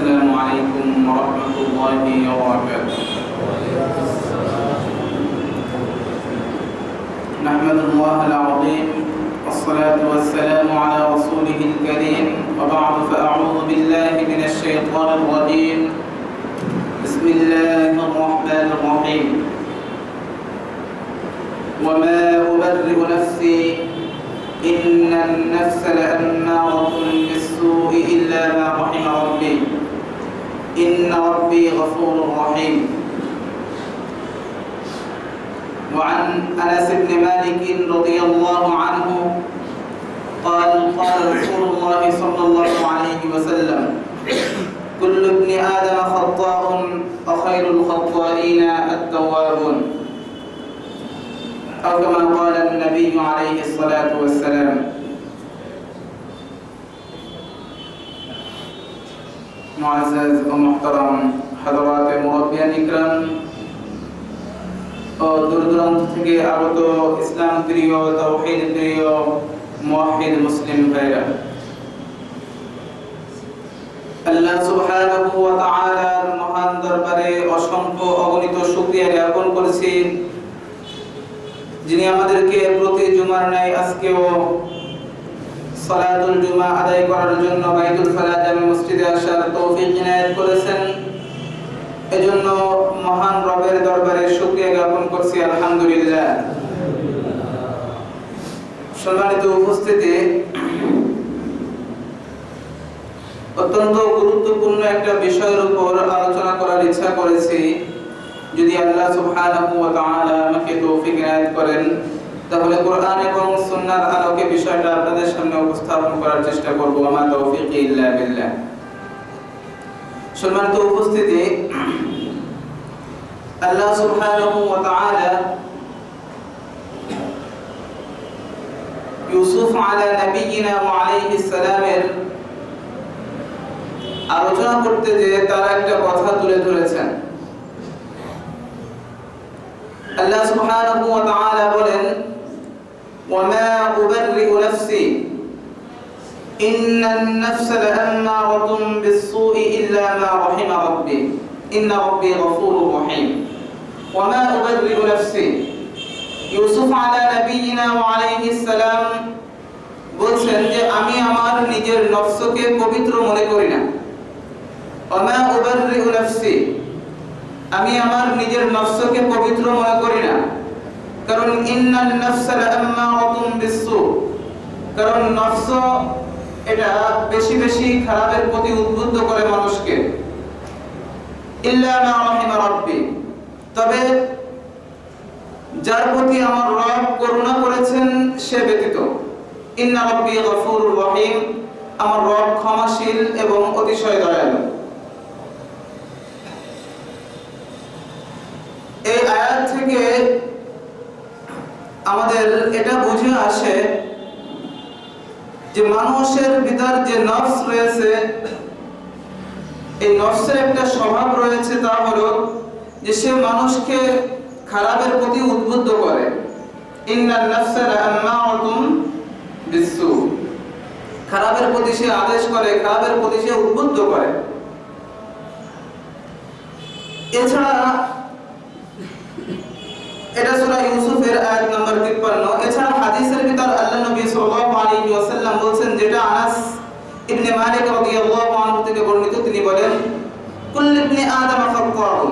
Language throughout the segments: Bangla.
السلام عليكم ورحمة الله وبركاته. نحمد الله العظيم والصلاة والسلام على رسوله الكريم، وبعد فأعوذ بالله من الشيطان الرجيم. بسم الله الرحمن الرحيم. وما أبرئ نفسي إن النفس لأمارة بالسوء إلا ما رحم ربي إن ربي غفور رحيم. وعن أنس بن مالك رضي الله عنه قال قال رسول الله صلى الله عليه وسلم: كل ابن آدم خطاء وخير الخطائين التوابون، أو كما قال النبي عليه الصلاة والسلام. معزز ومحترم حضرات মুরব্বিয়ান ইকরাম ও দূর দূরান্ত থেকে আগত ইসলাম প্রিয়, তাওহীদ প্রিয়, মুওয়াহহিদ মুসলিম ভাইরা, আল্লাহ সুবহানাহু ওয়া তাআলার মহান দরবারে অসংখ্য অগণিত শুকরিয়া জ্ঞাপন করছি, যিনি আমাদেরকে প্রতি জুমার ন্যায় আজকেও সালাতুল জুমা আদায় করার জন্য বাইতুল ফালাহ জামে মসজিদে আসার তৌফিক ইনায়েত করেছেন। এজন্য মহান রবের দরবারে শুকরিয়া জ্ঞাপন করছি, আলহামদুলিল্লাহ। সম্মানিত উপস্থিতি, অত্যন্ত গুরুত্বপূর্ণ একটা বিষয়ের উপর আলোচনা করার ইচ্ছা করেছি। যদি আল্লাহ সুবহানাহু ওয়া তাআলা আমাকে তৌফিক ইনায়েত করেন, তাহলে কোরআন এবং সুন্নাহর আলোকে বিষয়টা আপনাদের সামনে উপস্থাপন করার চেষ্টা করব। আমা তৌফিক ইল্লা বিল্লাহ। সম্মানিত উপস্থিতি, আল্লাহ সুবহানাহু ওয়া তাআলা ইউসুফ আলা নবিয়িনা ওয়া আলাইহিস সালামের আলোচনা করতে যে তার একটা কথা তুলে ধরেছেন। আল্লাহ সুবহানাহু ওয়া তাআলা বলেন: ওয়ামা উবাররিউ নাফসি ইন্নান নাফসা লাআম্মারাতুন বিস-সুই ইল্লা মা রাহিমা রাব্বি ইন্না রাব্বি গফুরুর রহিম। ওয়ামা উবাররিউ নাফসি, ইউসুফ আলা নবিয়িনা ওয়া আলাইহিস সালাম বলছেন যে আমি আমার নিজের নফসকে পবিত্র মনে করি না। ওয়ামা উবাররিউ নাফসি, আমি আমার নিজের নফসকে পবিত্র মনে করি না। কারণ ইন্নান নাফসা লাআম্মারাতুন বিস-সু, কারণ নফস এটা বেশি বেশি খারাপের প্রতি উদ্বুদ্ধ করে মানুষকে। ইল্লা মা রাহিমা রাব্বি, তবে যার প্রতি আমার রব করুণা করেছেন সে ব্যতীত। ইন্না রাব্বি গফুরুর রহিম, আমার রব ক্ষমাশীল এবং অতিশয় দয়ালু। এই আয়াত থেকে আমাদের এটা বুঝে আসে যে মানুষের ভিতর যে নফস রয়েছে, এই নফসের একটা স্বভাব রয়েছে, তা হলো যে সে মানুষকে খারাপের প্রতি উদ্বুদ্ধ করে। ইন্নান নাফসা লাআম্মারাতুন বিস-সু, খারাপের প্রতি সে আদেশ করে, খারাপের প্রতি সে উদ্বুদ্ধ করে। এছাড়া এটা সূরা ইউসুফের আয়াত নম্বর 53। এছাড়া হাদিসের ভিতর আল্লাহ নবী সাল্লাল্লাহু আলাইহি ওয়াসাল্লাম বলেন, যেটা আনাস ইবনে মালিক রাদিয়াল্লাহু আনহু থেকে বর্ণিত, তিনি বলেন: কুল্লু ইবনি আদম খাত্তাউন,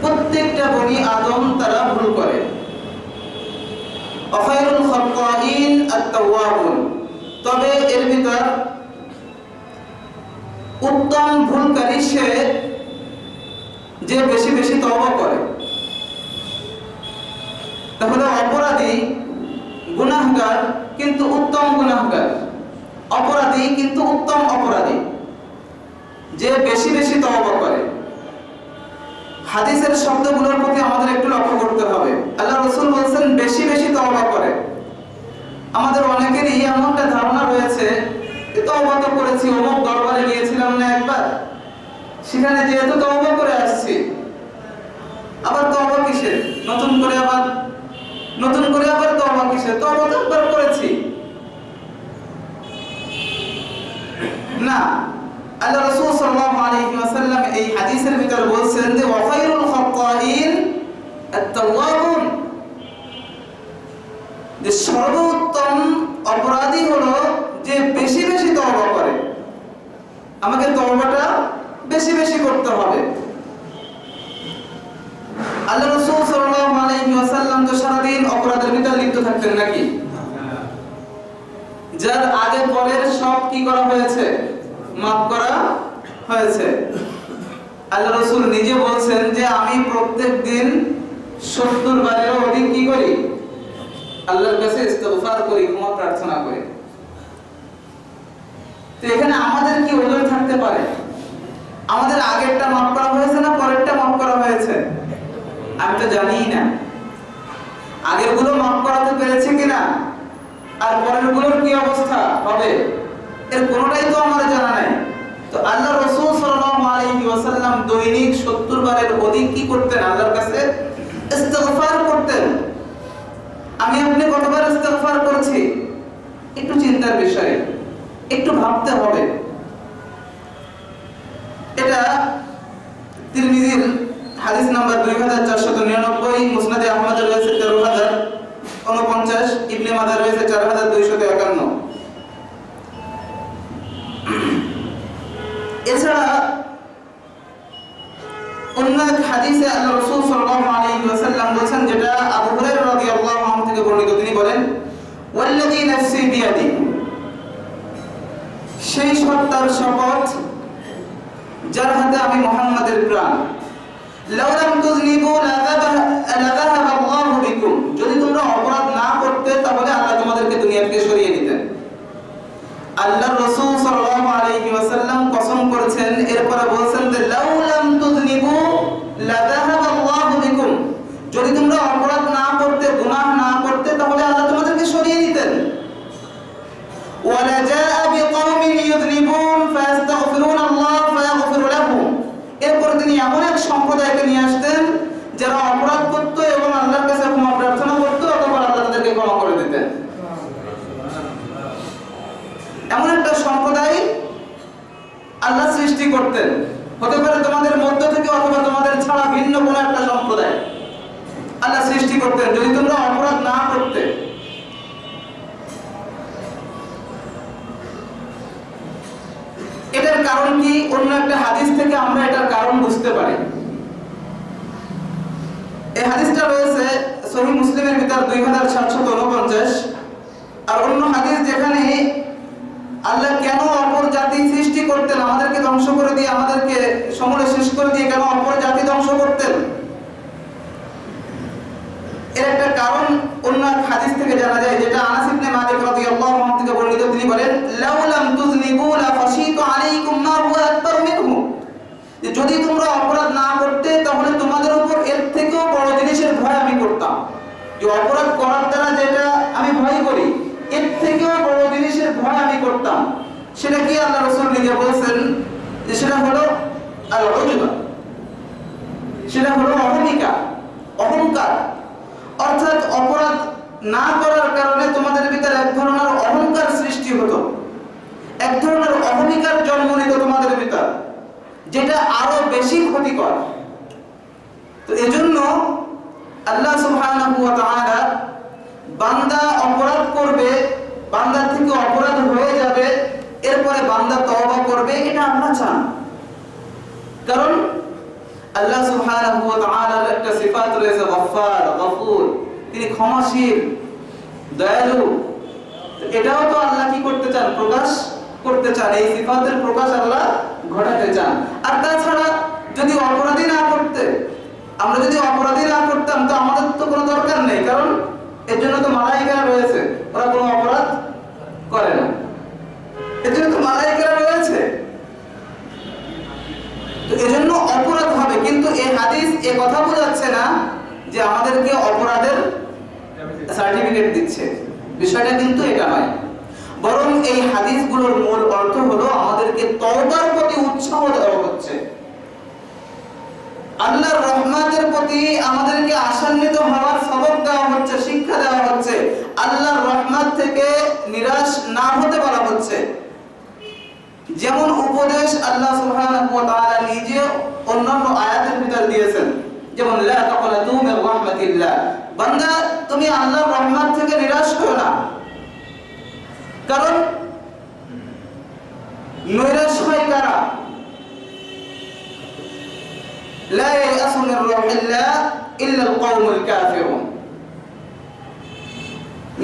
প্রত্যেকটা বনি আদম তারা ভুল করে। ওয়া খায়রুল খাত্তাইন আত-তাওয়াবুন, তবে এর ভিতর উত্তম ভুলকারী সে যে বেশি বেশি তওবা করে। তাহলে অপরাধী গুনাহগার কিন্তু উত্তম গুনাহগার, অপরাধী কিন্তু উত্তম অপরাধী, যে বেশি বেশি তওবা করে। হাদিসের শব্দগুলোর প্রতি আমাদের একটু লক্ষ্য করতে হবে। আল্লাহ রাসূল বলেছেন বেশি বেশি তওবা করে। আমাদের অনেকেরই এমনটা ধারণা রয়েছে যে তওবা তো করেছি, অমুক দরবারে গিয়েছিলাম না একবার, সেখানে যেহেতু তওবা করে আসছি, আবার তওবা কিসের, নতুন করে আবার তওবা কিসের, তওবা তো একবার করেছি। না, আল্লাহ রাসূল সাল্লাল্লাহু এই হাদিসের ভিতর বলছেন যে ওয়াখাইরুল খাত্তাইন আত-তাওয়াবুন, যে সর্বোত্তম অপরাধী হলো যে বেশি বেশি তওবা করে। আমাকে তওবাটা বেশি বেশি করতে হবে। আল্লাহ রাসূল সাল্লাল্লাহু আলাইহি ওয়াসাল্লাম তো সারাদিন অপরাধের ভিতর লিপ্ত থাকতেন নাকি? যার আগে পরের সব কি করা হয়েছে? মাফ করা হয়েছে। আল্লাহ রাসূল নিজে বলছেন যে আমি প্রত্যেকদিন 70 বারেরও অধিক কি করি? আল্লাহর কাছে ইস্তিগফার করি, ক্ষমা প্রার্থনা করি। তো এখানে আমাদের কি ওজন থাকতে পারে? আমাদের আগেরটা মাফ করা হয়েছে না পরেরটা মাফ করা হয়েছে? আমি তো জানিই না। আগেরগুলো মাফ করাতে পেরেছে কিনা আর পরেরগুলোর কি অবস্থা হবে এর কোনোটাই তো আমার জানা নাই। তো আল্লাহ রাসূল সাল্লাল্লাহু আলাইহি ওয়াসাল্লাম দৈনিক 70 বারের অধিক কি করতেন? আল্লাহর কাছে ইস্তিগফার করতেন। আমি আপনি কতবার ইস্তিগফার করছি? একটু চিন্তার বিষয়, একটু ভাবতে হবে। এটা তিরমিজির হাদিস নাম্বার 2499, মুসনাদে আহমদ রয়েছে 13049, ইবনে মাজাহ রয়েছে 4251। এছাড়া অন্য এক হাদিসে আল্লাহ রাসূল সাল্লাল্লাহু আলাইহি ওয়াসাল্লাম বলেছেন, যেটা আবু হুরায়রা রাদিয়াল্লাহু আনহু থেকে বর্ণিত, তিনি বলেন ওয়াল্লাযী নাফসি বিয়াদি, সেই সত্তার শপথ যার হাতে আমি মুহাম্মাদের প্রাণ, লাউ লাম তুযনিবু লাযাহাবা আল্লাহু বিকুম, যদি তোমরা অপরাধ না করতে তাহলে আল্লাহ তোমাদেরকে দুনিয়া থেকে সরিয়ে দিতেন। আল্লাহর রাসূল সাল্লাল্লাহু আলাইহি ওয়াসাল্লাম কসম করেছেন, এরপরে বলেছেন যে লাউ লাম তুযনিবু লাযাহাবা আল্লাহু বিকুম, যদি তোমরা অপরাধ না করতে, গুনাহ না করতে তাহলে আল্লাহ তোমাদেরকে সরিয়ে দিতেন। ওয়ালা জাআ বিকওমিন ইউযনিবুন ফায়াস্তাগফিরুন আল্লাহ ফায়াগফিরু লাহুম, এরপর তিনি এমন এক সম্প্রদায়কে নিয়ে আসতেন যারা অপরাধ করত এবং আল্লাহর কাছে ক্ষমা প্রার্থনা করত, অতঃপর আল্লাহ তাদেরকে ক্ষমা করে দিতেন। এমন একটা সম্প্রদায় আল্লাহ সৃষ্টি করতেন, হতে পারে তোমাদের মধ্য থেকে অথবা তোমাদের ছাড়া ভিন্ন কোনো একটা সম্প্রদায় আল্লাহ সৃষ্টি করতেন যদি তোমরা অপরাধ না করতে। এটার কারণ কি? অন্য একটা হাদিস থেকে আমরা এটার কারণ বুঝতে পারি। এই হাদিসটা রয়েছে সহিহ মুসলিমের ভিতর 2749, আর অন্য হাদিস যেখানে আল্লাহ কেন অপর জাতি সৃষ্টি করতেন, আমাদেরকে ধ্বংস করে দিয়ে, আমাদেরকে সমূলে শেষ করে দিয়ে কেন অপর জাতি ধ্বংস করতেন, এর একটা কারণ অন্য এক হাদিস থেকে জানা যায়, যেটা আনাস ইবনে মালিক রাদিয়াল্লাহু আনহু থেকে বর্ণিত। তিনি বলেন লাউ লাম তুযনিবু লাখাশিতু আলাইকুম মা হুয়া আকবার মিনহু, যদি তোমরা অপরাধ না করতে তাহলে তোমাদের উপর এর থেকেও বড় জিনিসের ভয় আমি করতাম। যে অপরাধ করার দ্বারা যেটা আমি ভয় করি, এর থেকেও বড় জিনিসের ভয় আমি করতাম। সেটা কি? আল্লাহ রাসূল নিজে বলেছেন যে সেটা হলো আল-উজবা, সেটা হলো অহমিকা, অহংকার। অর্থাৎ অপরাধ না করার কারণে তোমাদের ভিতরে এক ধরনের অহংকার সৃষ্টি হতো, এক ধরনের অহমিকার জন্ম নিত তোমাদের ভিতর, যেটা আরো বেশি ক্ষতিকর। তো এজন্য আল্লাহ সুবহানাহু ওয়া তাআলা বান্দা অপরাধ করবে, বান্দার থেকে অপরাধ হয়ে যাবে, এরপরে বান্দা তওবা করবে, এটা আমরা চান। কারণ আল্লাহ সুবহানাহু ওয়া তাআলার একটা সিফাত রয়েছে গফফার, গফুর, তিনি ক্ষমাশীল, দয়ালু। এটাও তো আল্লাহ কি করতে চান? প্রকাশ করতে চান, এই সিফাতের প্রকাশ আল্লাহ ঘটাতে চান। আর তাছাড়া যদি অপরাধী না করতে, আমরা যদি অপরাধী না করতাম তো আমাদের তো কোনো দরকার নেই, কারণ এর জন্য তো মালায়েকা রয়েছে, ওরা কোনো অপরাধ করে না, এর জন্য তো মালায়েকা রয়েছে। তো এজন্য অপরাধ হবে, কিন্তু এই হাদিস এ কথা বোঝাচ্ছে না যে আমাদেরকে অপরাধের সার্টিফিকেট দিচ্ছে, বিষয়টা কিন্তু এটা নয়। বরং এই হাদিসগুলোর মূল অর্থ হলো আমাদেরকে তওবার প্রতি উৎসাহ দেওয়া হচ্ছে, আল্লাহর রহমতের প্রতি আমাদেরকে আশান্বিত হওয়ার সবক দেওয়া হচ্ছে, শিক্ষা দেওয়া হচ্ছে, আল্লাহর রহমত থেকে নিরাশ না হতে বলা হচ্ছে। যেমন উপদেশ আল্লাহ সুবহানাহু ওয়া তাআলা নিজে যেমন লা তাকনাতু মির রাহমাতিল্লাহ, বান্দা তুমি আল্লাহর রহমত থেকে নিরাশ হও না। কারণ নিরাশ হয় কারা? লা ইয়াসু মির রাহিল্লাহ ইল্লা আল কওমুল কাফিরুন,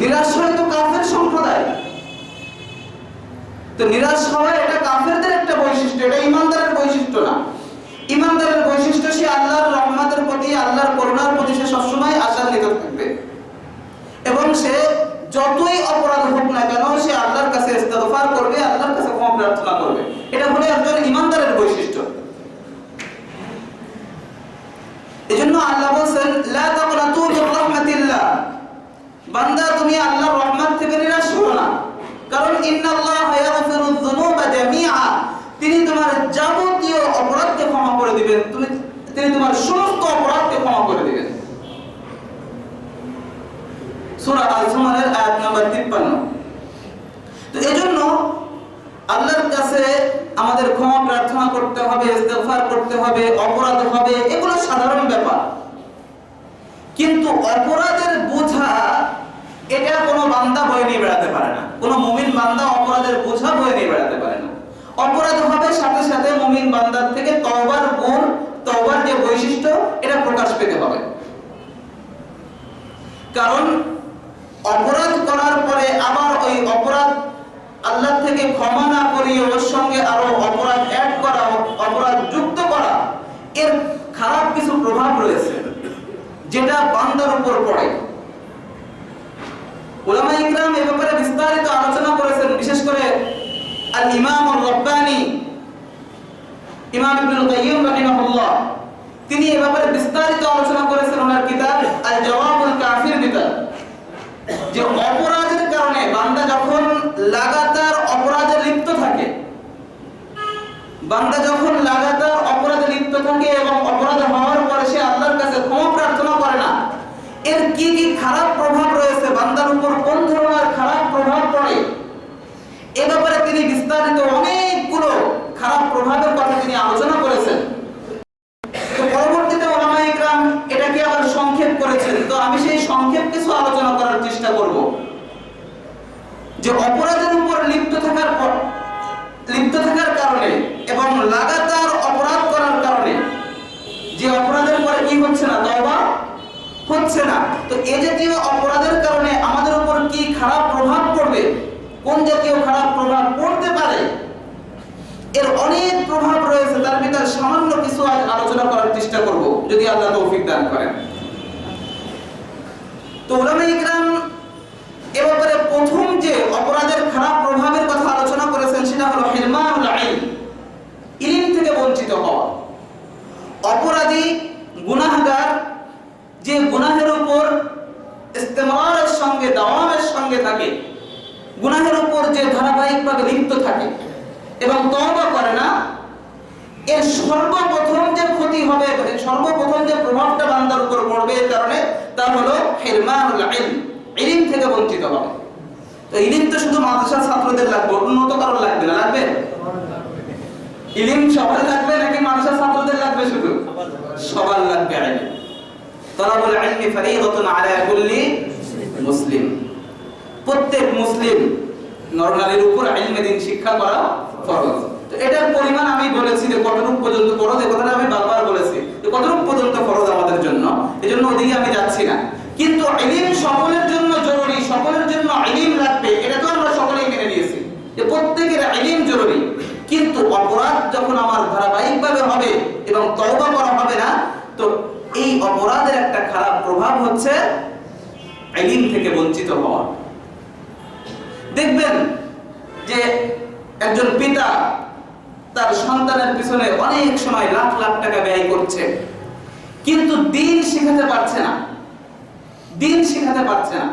নিরাশ হয় তো কাফের সম্প্রদায়। তো নিরাশ হওয়া এটা কাফেরদের একটা বৈশিষ্ট্য, এটা ঈমানদারের বৈশিষ্ট্য না। ঈমানদারের বৈশিষ্ট্য সে আল্লাহর রহমতের প্রতি, আল্লাহর করুণার প্রতি সে সবসময় আশান্বিত থাকবে, এবং সে যতই অপরাধ হোক না কেন সে আল্লাহর কাছে ইস্তিগফার করবে, আল্লাহর কাছে ক্ষমা প্রার্থনা করবে। এটা হলো একজন ঈমানদারের বৈশিষ্ট্য। এজন্য আল্লাহ বলেন লা তাকনাতু মির রাহমাতিল্লাহ, বান্দা তুমি আল্লাহর রহমত থেকে নিরাশ হও না। কারণ ইন্নাল্লাহা ইয়াগফিরুয যুনুবা জামিআ, তিনি তোমার যাবতীয় অপরাধকে ক্ষমা করে দিবেন, তিনি তোমার সমস্ত অপরাধকে ক্ষমা করে দিবেন। সূরা আল-জুমারের আয়াত নাম্বার 53। তো এজন্য আল্লাহর কাছে আমাদের ক্ষমা প্রার্থনা করতে হবে, ইস্তিগফার করতে হবে, অপরাধ হবে, এগুলো সাধারণ ব্যাপার। কিন্তু অপরাধের বোঝা এটা কোনো বান্দা বয়ে নিয়ে বেড়াতে পারে না। কোনো মুমিন বান্দা অপরাধের বোঝা বয়ে নিয়ে বেড়াতে পারে না। অপরাধ হবে, সাথে সাথে মুমিন বান্দার থেকে তওবার গুণ, তওবার যে বৈশিষ্ট্য এটা প্রকাশ পেতে হবে। কারণ অপরাধ করার পরে আবার ওই অপরাধ আল্লাহ থেকে ক্ষমা না করিয়ে ওর সঙ্গে আরো অপরাধ অ্যাড করা, অপরাধ যুক্ত করা, এর খারাপ কিছু প্রভাব রয়েছে যেটা বান্দার উপর পড়ে। উলামা ইকরাম এই ব্যাপারে বিস্তারিত আলোচনা করেছেন, বিশেষ করে আল ইমাম আর রাব্বানি ইমাম ইবনুল কাইয়্যিম রাহিমাহুল্লাহ, তিনি এই ব্যাপারে বিস্তারিত আলোচনা করেছেন ওনার কিতাব আল জওয়াবুল কাফির কিতাব। যে অপরাধের কারণে বান্দা যখন লাগাতার অপরাধে লিপ্ত থাকে, বান্দা যখন লাগাতার অপরাধে লিপ্ত থাকে এবং অপরাধ হওয়ার পরে সে আল্লাহর কাছে ক্ষমা প্রার্থনা করে না, এর কি কি খারাপ প্রভাব রয়েছে, বান্দার উপর কোন ধরনের খারাপ প্রভাব পড়ে, এ ব্যাপারে তিনি বিস্তারিত অনেকগুলো খারাপ প্রভাবের কথা তিনি আলোচনা করেছেন। তো পরবর্তীতে উলামা ইকরাম এটাকে আবার সংক্ষেপ করেছেন। তো আমি সেই সংক্ষেপ কিছু আলোচনা করার চেষ্টা করব। যে অপরাধের উপর লিপ্ত থাকার কারণে এবং লাগাতার অপরাধ করার কারণে যে অপরাধের পরে কি হচ্ছে না, তওবা হচ্ছে না, তো এই জাতীয় অপরাধের কারণে আমাদের উপর কি খারাপ প্রভাব পড়বে, কোন জাতীয় খারাপ প্রভাব পড়তে পারে, এর অনেক প্রভাব রয়েছে। তার ভিতর সামান্য কিছু আলোচনা করার চেষ্টা করব, যদি আল্লাহ তৌফিক দান করেন। তো উলামা ইকরাম এ ব্যাপারে প্রথম যে অপরাধের খারাপ প্রভাবের কথা আলোচনা করেছেন সেটা হলো হিরমানুল ইলম, ইলম থেকে বঞ্চিত হওয়া। অপরাধী, গুনাহগার যে গুনাহের উপর ইস্তেমরারের সঙ্গে, দাওয়ামের সঙ্গে থাকে, গুনাহের উপর যে ধারাবাহিকভাবে লিপ্ত থাকে এবং তওবা করে না, এর সর্বপ্রথম যে ক্ষতি হবে, সর্বপ্রথম যে প্রভাবটা বান্দার উপর পড়বে এর কারণে, তা হলো হিরমানুল ইলম, ইলম থেকে বঞ্চিত হবে। তো ইলম তো শুধু মাদ্রাসার ছাত্রদের লাগবে, অন্য তো কারোর লাগবে না? লাগবে? ইলম সবার লাগবে নাকি মাদ্রাসার ছাত্রদের লাগবে? শুধু সবার লাগবে। ইলম তালাবুল ইলমি ফরিদাতুন আলা কুল্লি মুসলিম, প্রত্যেক মুসলিম নরনারীর উপর ইলমে দ্বীন শিক্ষা করা ফরজ। তো এটার পরিমাণ আমি বলেছি যে কতটুকু পর্যন্ত ফরজ, এই কথাটা আমি বারবার বলেছি যে কতটুকু পর্যন্ত ফরজ আমাদের জন্য, এজন্য ওদিকে আমি যাচ্ছি না। কিন্তু ইলম সকলের জন্য জরুরি, সকলের জন্য ইলম লাগবে, এটা তো আমরা সকলেই মেনে নিয়েছি যে প্রত্যেকের ইলম জরুরি। কিন্তু অপরাধ যখন আমার ধারাবাহিকভাবে হবে এবং তওবা করা হবে না, তো এই অপরাধের একটা খারাপ প্রভাব হচ্ছে ইলম থেকে বঞ্চিত হওয়া। দেখবেন যে একজন পিতা তার সন্তানের পিছনে অনেক সময় লাখ লাখ টাকা ব্যয় করছে, কিন্তু দ্বীন শেখাতে পারছে না, দ্বীন শেখাতে পারছে না,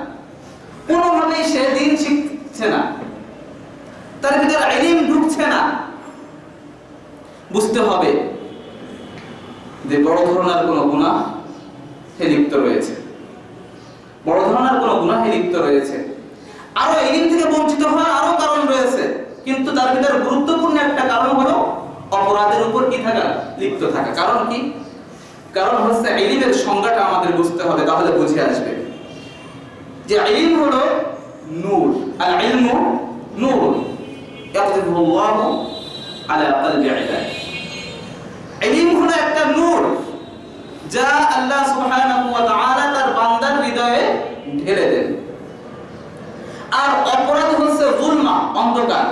কোনোভাবেই সে দ্বীন শিখছে না, তার ভিতরে ইলম ঢুকছে না। বুঝতে হবে যে বড় ধরনের কোনো গুনাহে লিপ্ত রয়েছে, বড় ধরনের কোনো গুনাহে লিপ্ত রয়েছে। আরো ইলম থেকে বঞ্চিত হওয়ার আরো কারণ রয়েছে, কিন্তু তার ভিতরে গুরুত্বপূর্ণ একটা কারণ হলো অপরাধের উপর কি থাকা, লিপ্ত থাকা। কারণ কি? কারণ হচ্ছে ইলমের সংজ্ঞাটা আমাদের বুঝতে হবে, তাহলে বুঝে আসবে যে ইলম হলো নূর। আল ইলমু নূর ইয়াকযিবুল্লাহু আলা কলবি ইবাদি। ইলম হলো একটা নূর যা আল্লাহ সুবহানাহু ওয়া তাআলা তার বান্দার হৃদয়ে ঢেলে দেন। আর অপরাধ হচ্ছে যুলমা, অন্ধকার।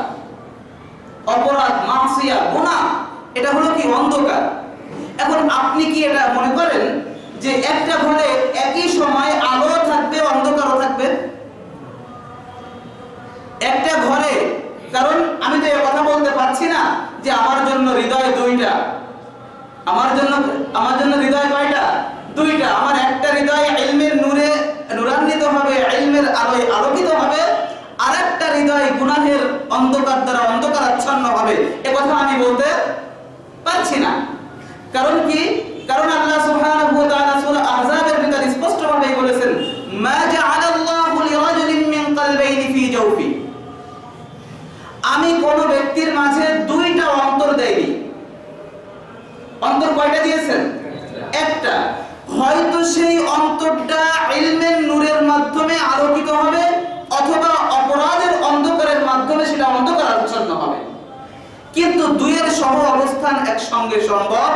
অপরাধ, মাসিয়া, গুনাহ, এটা হলো কি? অন্ধকার। এখন আপনি কি এটা মনে করেন যে একটা ঘরে একই সময় আলো থাকবে, অন্ধকারও থাকবে? একটা ঘরে, কারণ আমি তো এই কথা বলতে পারছি না যে আমার জন্য হৃদয় দুইটা, আমার জন্য হৃদয় কয়টা? দুইটা। আমার একটা হৃদয় ইলমের নূরে নূরান্বিত হবে, ইলমের আলোয় আলোকিত হবে, আর একটা হৃদয় গুনাহের অন্ধকার দ্বারা অন্ধকারাচ্ছন্ন হবে। এ কথা আমি বলতে পারছি না। কারণ কি? কারণ আল্লাহ সুবহানাহু ওয়া তাআলা সূরা আহজাবের ভিতরে স্পষ্টভাবে বলেছেন, মা জাআলাল্লাহু লিরাজুলিন মিন কলবাইনি ফি জাওফি। আমি কোন ব্যক্তির মাঝে দুইটা অন্তর দেইনি। অন্তর কয়টা দিয়েছেন? একটা। হয়তো সেই অন্তরটা ইলমের নূরের মাধ্যমে আলোকিত হবে, অথবা অপরাধের অন্ধকারের মাধ্যমে সেটা অন্ধকারাচ্ছন্ন হবে। কিন্তু দুইয়ের সহ অবস্থান একসঙ্গে সম্ভব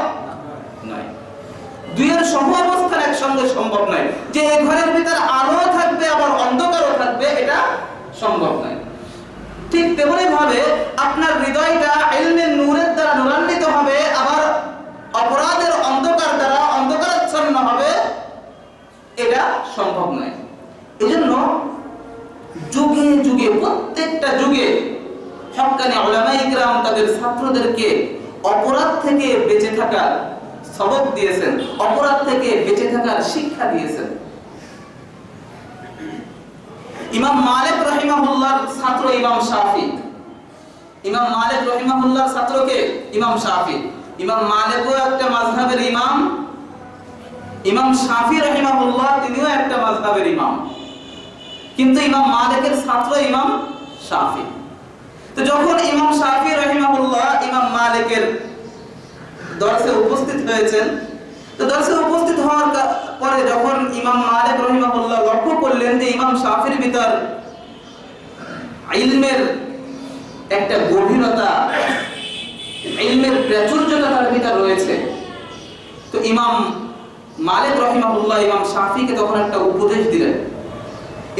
নয়। দুইয়ের সহ অবস্থান একসঙ্গে সম্ভব নয়। যে এই ঘরের ভিতরে আলো থাকবে আবার অন্ধকারও থাকবে, এটা সম্ভব নয়। ঠিক তেমনি ভাবে আপনার হৃদয়টা ইলমের নূরের দ্বারা নূরান্বিত হবে, আবার অপরাধের অন্ধকার দ্বারা অন্ধকারাচ্ছন্ন হবে, এটা সম্ভব নয়। এজন্য যুগে যুগে, প্রত্যেকটা যুগে হক্কানি উলামায়ে কিরাম তাদের ছাত্রদেরকে অপরাধ থেকে বেঁচে থাকার সবক দিয়েছেন, অপরাধ থেকে বেঁচে থাকার শিক্ষা দিয়েছেন। ইমাম মালিক রাহিমাহুল্লাহর ছাত্র ইমাম শাফি। ইমাম মালিক রাহিমাহুল্লাহর ছাত্রকে ইমাম শাফি। ইমাম মালিকও একটা মাযহাবের ইমাম, ইমাম শাফি রাহিমাহুল্লাহ তিনিও একটা মাযহাবের ইমাম, কিন্তু ইমাম মালিকের ছাত্র ইমাম শাফি। তো যখন ইমাম শাফি রাহিমাহুল্লাহ ইমাম মালিকের দরসে উপস্থিত হয়েছেন, তো দরসে উপস্থিত হওয়ার পরে যখন ইমাম মালিক রাহিমাহুল্লাহ লক্ষ্য করলেন যে ইমাম শাফির ভিতর ইলমের একটা গভীরতা, ইলমের প্রাচুর্যতা তার ভিতর রয়েছে, তো ইমাম মালিক রাহিমাহুল্লাহ ইমাম শাফিকে তখন একটা উপদেশ দিলেন।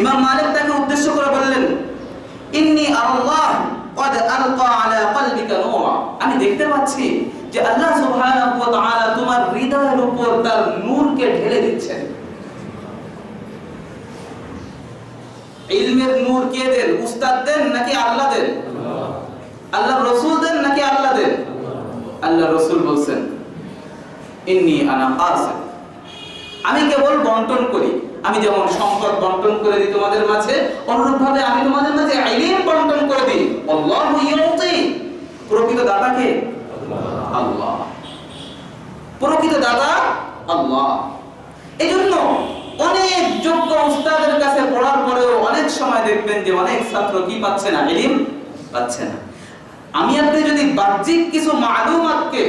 ইমাম মালিক তাকে উদ্দেশ্য করে বললেন, ইন্নী আল্লাহ ক্বাদ আলকা আলা কলবিকা নূরা। আমি দেখতে পাচ্ছি যে আল্লাহ সুবহানাহু ওয়া তাআলা তোমার হৃদয়ের উপর তার নূরকে ঢেলে দিচ্ছেন। ইলমের নূর কে দেন? উস্তাদ দেন নাকি আল্লাহ দেন? আল্লাহ রাসূল দেন নাকি আল্লাহ দেন? আল্লাহ রাসূল বলেন, ইন্নী আনা কাসিম। আমি কেবল বন্টন করি। আমি যেমন সম্পদ বন্টন করে দিই তোমাদের মাঝে, অনুরূপভাবে আমি তোমাদের মাঝে ইলম বন্টন করে দিই। আল্লাহু ইউতি। প্রকৃত দাতা কে? আল্লাহ। প্রকৃত দাতা আল্লাহ। এজন্য অনেক যোগ্য উস্তাদের কাছে পড়ার পরেও অনেক সময় দেখবেন যে অনেক ছাত্র কি পাচ্ছে না? ইলম পাচ্ছে না। আমি আপনি যদি বাহ্যিক কিছু মালুমাতকে,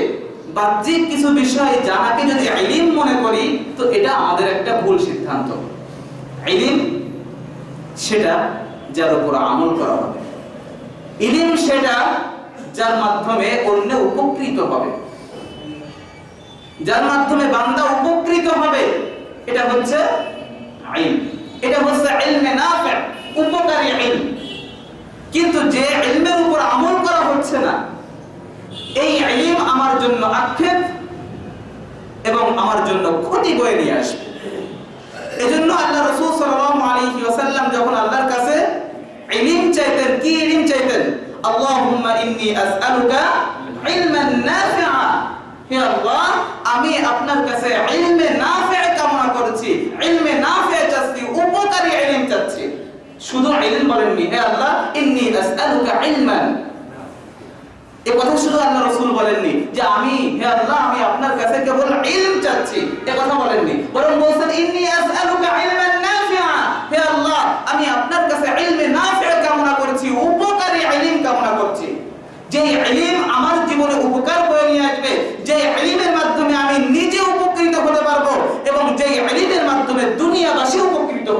বাহ্যিক কিছু বিষয় জানাকে যদি ইলম মনে করি, তো এটা আমাদের একটা ভুল সিদ্ধান্ত। ইলম সেটা যার উপর আমল করা হবে, ইলম সেটা যার মাধ্যমে অন্য উপকৃত হবে, যার মাধ্যমে বান্দা উপকৃত হবে, এটা হচ্ছে ইলম। এটা হচ্ছে ইলমে নাফি, উপকারী ইলম। কিন্তু যে ইলমের উপর আমল করা হচ্ছে না, এই ইলম আমার জন্য আক্ষেপ এবং আমার জন্য ক্ষতি বয়ে নিয়ে আসবে। এজন্য আল্লাহ রাসূল সাল্লাল্লাহু আলাইহি ওয়াসাল্লাম যখন আল্লাহর কাছে ইলম চাইতেন, কি ইলম চাইতেন? আল্লাহুম্মা ইন্নী আসআলুকা ইলমান নাফিআ। হে আল্লাহ, আমি আপনার কাছে ইলমে নাফি কামনা করছি, ইলমে নাফি চাচ্ছি, উপকারী ইলম চাচ্ছি। শুধু ইলম বলেননি, হে আল্লাহ ইন্নী আসআলুকা ইলমান। এই কথা শুধু আল্লাহ রাসূল বলেননি যে আমি, হে আল্লাহ আমি আপনার কাছে কেবল ইলম চাচ্ছি, এই কথা বলেননি। বরং বলেন ইন্নী আসআলুকা ইলমান নাফিআ। হে আল্লাহ, আমি আপনার কাছে ইলমে নাফি কামনা করছি, উপকারী ইলম কামনা করছি। যে ইলম আমার জীবনে উপকার বয়ে নিয়ে আসবে, যে ইলমের মাধ্যমে আমি নিজে উপকৃত হতে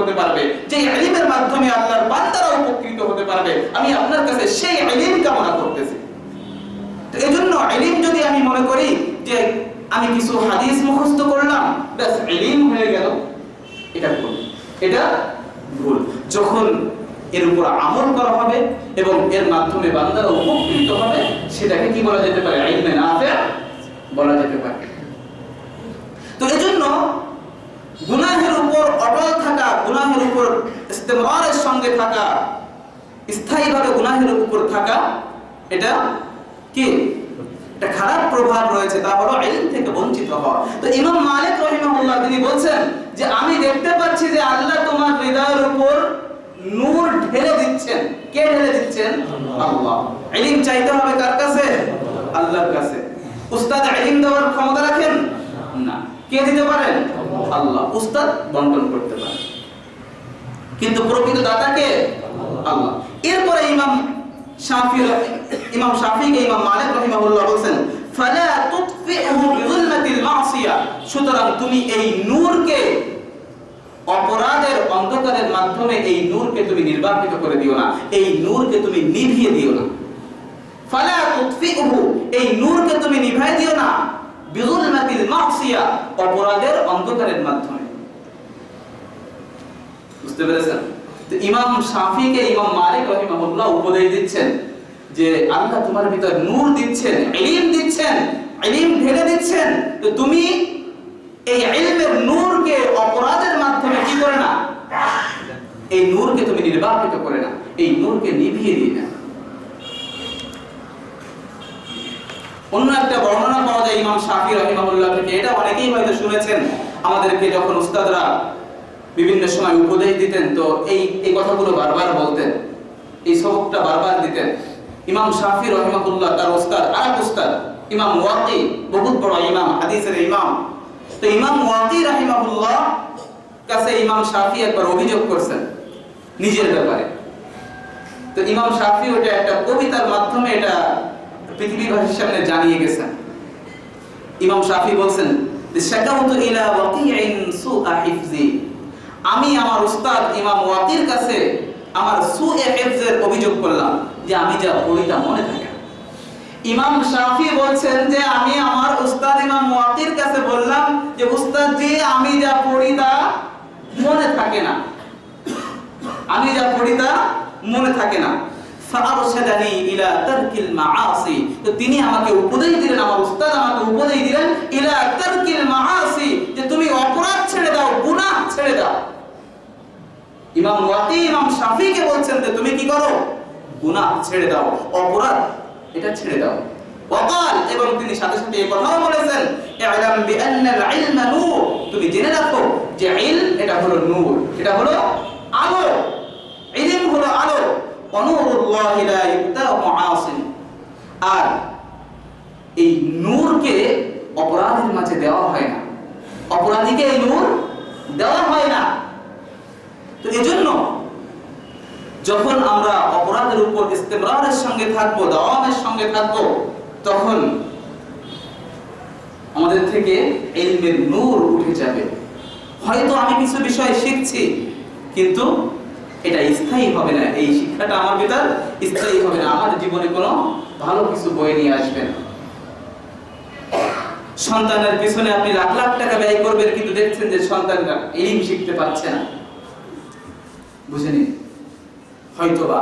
হতে পারবে, যে ইলমের মাধ্যমে আল্লাহর বান্দারা উপকৃত হতে পারবে, আমি আপনার কাছে সেই ইলম কামনা করতেছি। তো এজন্য ইলম যদি আমি মনে করি যে আমি কিছু হাদিস মুখস্থ করলাম ব্যাস ইলম হয়ে গেল, এটা ভুল, এটা ভুল। যখন এর উপর আমল করা হবে এবং এর মাধ্যমে বান্দারা উপকৃত হবে, সেটাকে কি বলা যেতে পারে? ইলমে নাফি' বলা যেতে পারে। তো এজন্য গুনাহের উপর অটল থাকা, গুনাহের উপর ইস্তেমরারের সঙ্গে থাকা, স্থায়ীভাবে গুনাহের উপর থাকা, এটা কি একটা খারাপ প্রভাব রয়েছে, তা হলো ইলম থেকে বঞ্চিত হওয়া। তো ইমাম মালিক রাহিমাহুল্লাহ তিনি বলছেন যে আমি দেখতে পাচ্ছি যে আল্লাহ তোমার হৃদয়ের উপর নূর ঢেলে দিচ্ছেন। কে ঢেলে দিচ্ছেন? আল্লাহ। ইলম চাইতে হবে কার কাছে? আল্লাহর কাছে। উস্তাদ ইলম দেওয়ার ক্ষমতা রাখেন না, কে দিতে পারেন? আল্লাহ। উস্তাদ বন্টন করতে পারে, কিন্তু প্রকৃত দাতা কে? আল্লাহ। এরপরে ইমাম শাফিঈকে ইমাম মালিক রাহিমাহুল্লাহ বলেন ফালা তুতফিহু বিযুলমাতিল মাসিয়া, সুতরাং তুমি এই নূরকে, অপরাধের অন্ধকারের মাধ্যমে এই নূরকে তুমি নির্বাপিত করে দিও না, এই নূরকে তুমি নিভিয়ে দিও না। ফালা তুতফিহু, এই নূরকে তুমি নিভাই দিও না, বিযুলমাতিল মাসিয়া, অপরাধের অন্ধকারের মাধ্যমে। বুঝতে পেরেছেন? তো ইমাম শাফিঈকে ইমাম মালিক রাহিমাহুল্লাহ উপদেশ দিচ্ছেন যে আল্লাহ তোমার ভিতর নূর দিচ্ছেন, ইলম দিচ্ছেন, ইলম ঢেলে দিচ্ছেন, তো তুমি এই ইলমের নূরকে অপরাধের মাধ্যমে কি করে না, এই নূরকে তুমি নির্বাপিত করে না, এই নূরকে নিভিয়ে দিও না। অন্য একটা বর্ণনা পাওয়া যায় ইমাম শাফিঈ রাহিমাহুল্লাহ থেকে, এটা অনেকেই হয়তো শুনেছেন, আমাদেরকে যখন উস্তাদরা বিভিন্ন সময় উপদেশ দিতেন তো এই কথাগুলো বারবার বলতেন, এই সবকটা বারবার দিতেন। ইমাম শাফিঈ রাহিমাহুল্লাহ তার উস্তাদ, আরেক উস্তাদ ইমাম ওয়াকি, বহুত বড় ইমাম, হাদিসের ইমাম। তো ইমাম ওয়াকি রাহিমাহুল্লাহ কাছে ইমাম শাফিঈ একবার অভিযোগ করছেন নিজের ব্যাপারে। তো ইমাম শাফিঈ ওটা একটা কবিতার মাধ্যমে এটা পৃথিবীবাসীর সামনে জানিয়ে গেছেন। ইমাম শাফিঈ বলছেন শাকাউতু ইলা ওয়াকিইন সুআ হিফজি, আমি আমার উস্তাদ ইমাম ওয়াকির কাছে আমার সুএ হিফজের অভিযোগ করলাম, যে আমি যা পড়ি তা মনে থাকে না। ইমাম শাফিঈ বলছেন যে আমি আমার উস্তাদ ইমাম ওয়াকির কাছে বললাম যে উস্তাদ জি আমি যা পড়ি তা মনে থাকে না, আমি যা পড়ি তা মনে থাকে না। ফাআরশাদানি ইলা তারকিল মাআসি, তো তিনি আমাকে উপদেশ দিলেন, আমার উস্তাদ আমাকে উপদেশ দিলেন ইলা তারকিল মাআসি, যে তুমি অপরাধ ছেড়ে দাও, গুনাহ ছেড়ে দাও। ইমাম ওয়াকি ইমাম শাফিঈকে বলছেন যে তুমি কি করো? গুনাহ ছেড়ে দাও, অপরাধ এটা ছেড়ে দাও। ওয়াকাল, এবং তিনি সাথে সাথে এই কথাও বলেছেন ই'লাম বিআন্নাল ইলমা নূর, তুমি জেনে রাখো যে ইলম এটা হলো নূর, এটা হলো আলো, ইলম হলো আলো। অনুরুল্লাহি লা ইবতাউ মুআসিন, আর এই নূরকে অপরাধীর মাঝে দেওয়া হয় না, অপরাধীকে এই নূর দেওয়া হয় না। তো এজন্য যখন আমরা অপরাধের উপর ইস্তেমরারের সঙ্গে থাকবো, দাওয়ামের সঙ্গে থাকবো, তখন আমাদের থেকে ইলমের নূর উঠে যাবে। হয়তো আমি কিছু বিষয় শিখছি কিন্তু এটা স্থায়ী হবে না, এই শিক্ষাটা আমার ভিতর স্থায়ী হবে না, আমার জীবনে কোনো ভালো কিছু বয়ে নিয়ে আসবে না। সন্তানের পিছনে আপনি লাখ লাখ টাকা ব্যয় করবেন কিন্তু দেখছেন যে সন্তানরা ইলম শিখতে পারছে না, বুঝেনি? হয়তোবা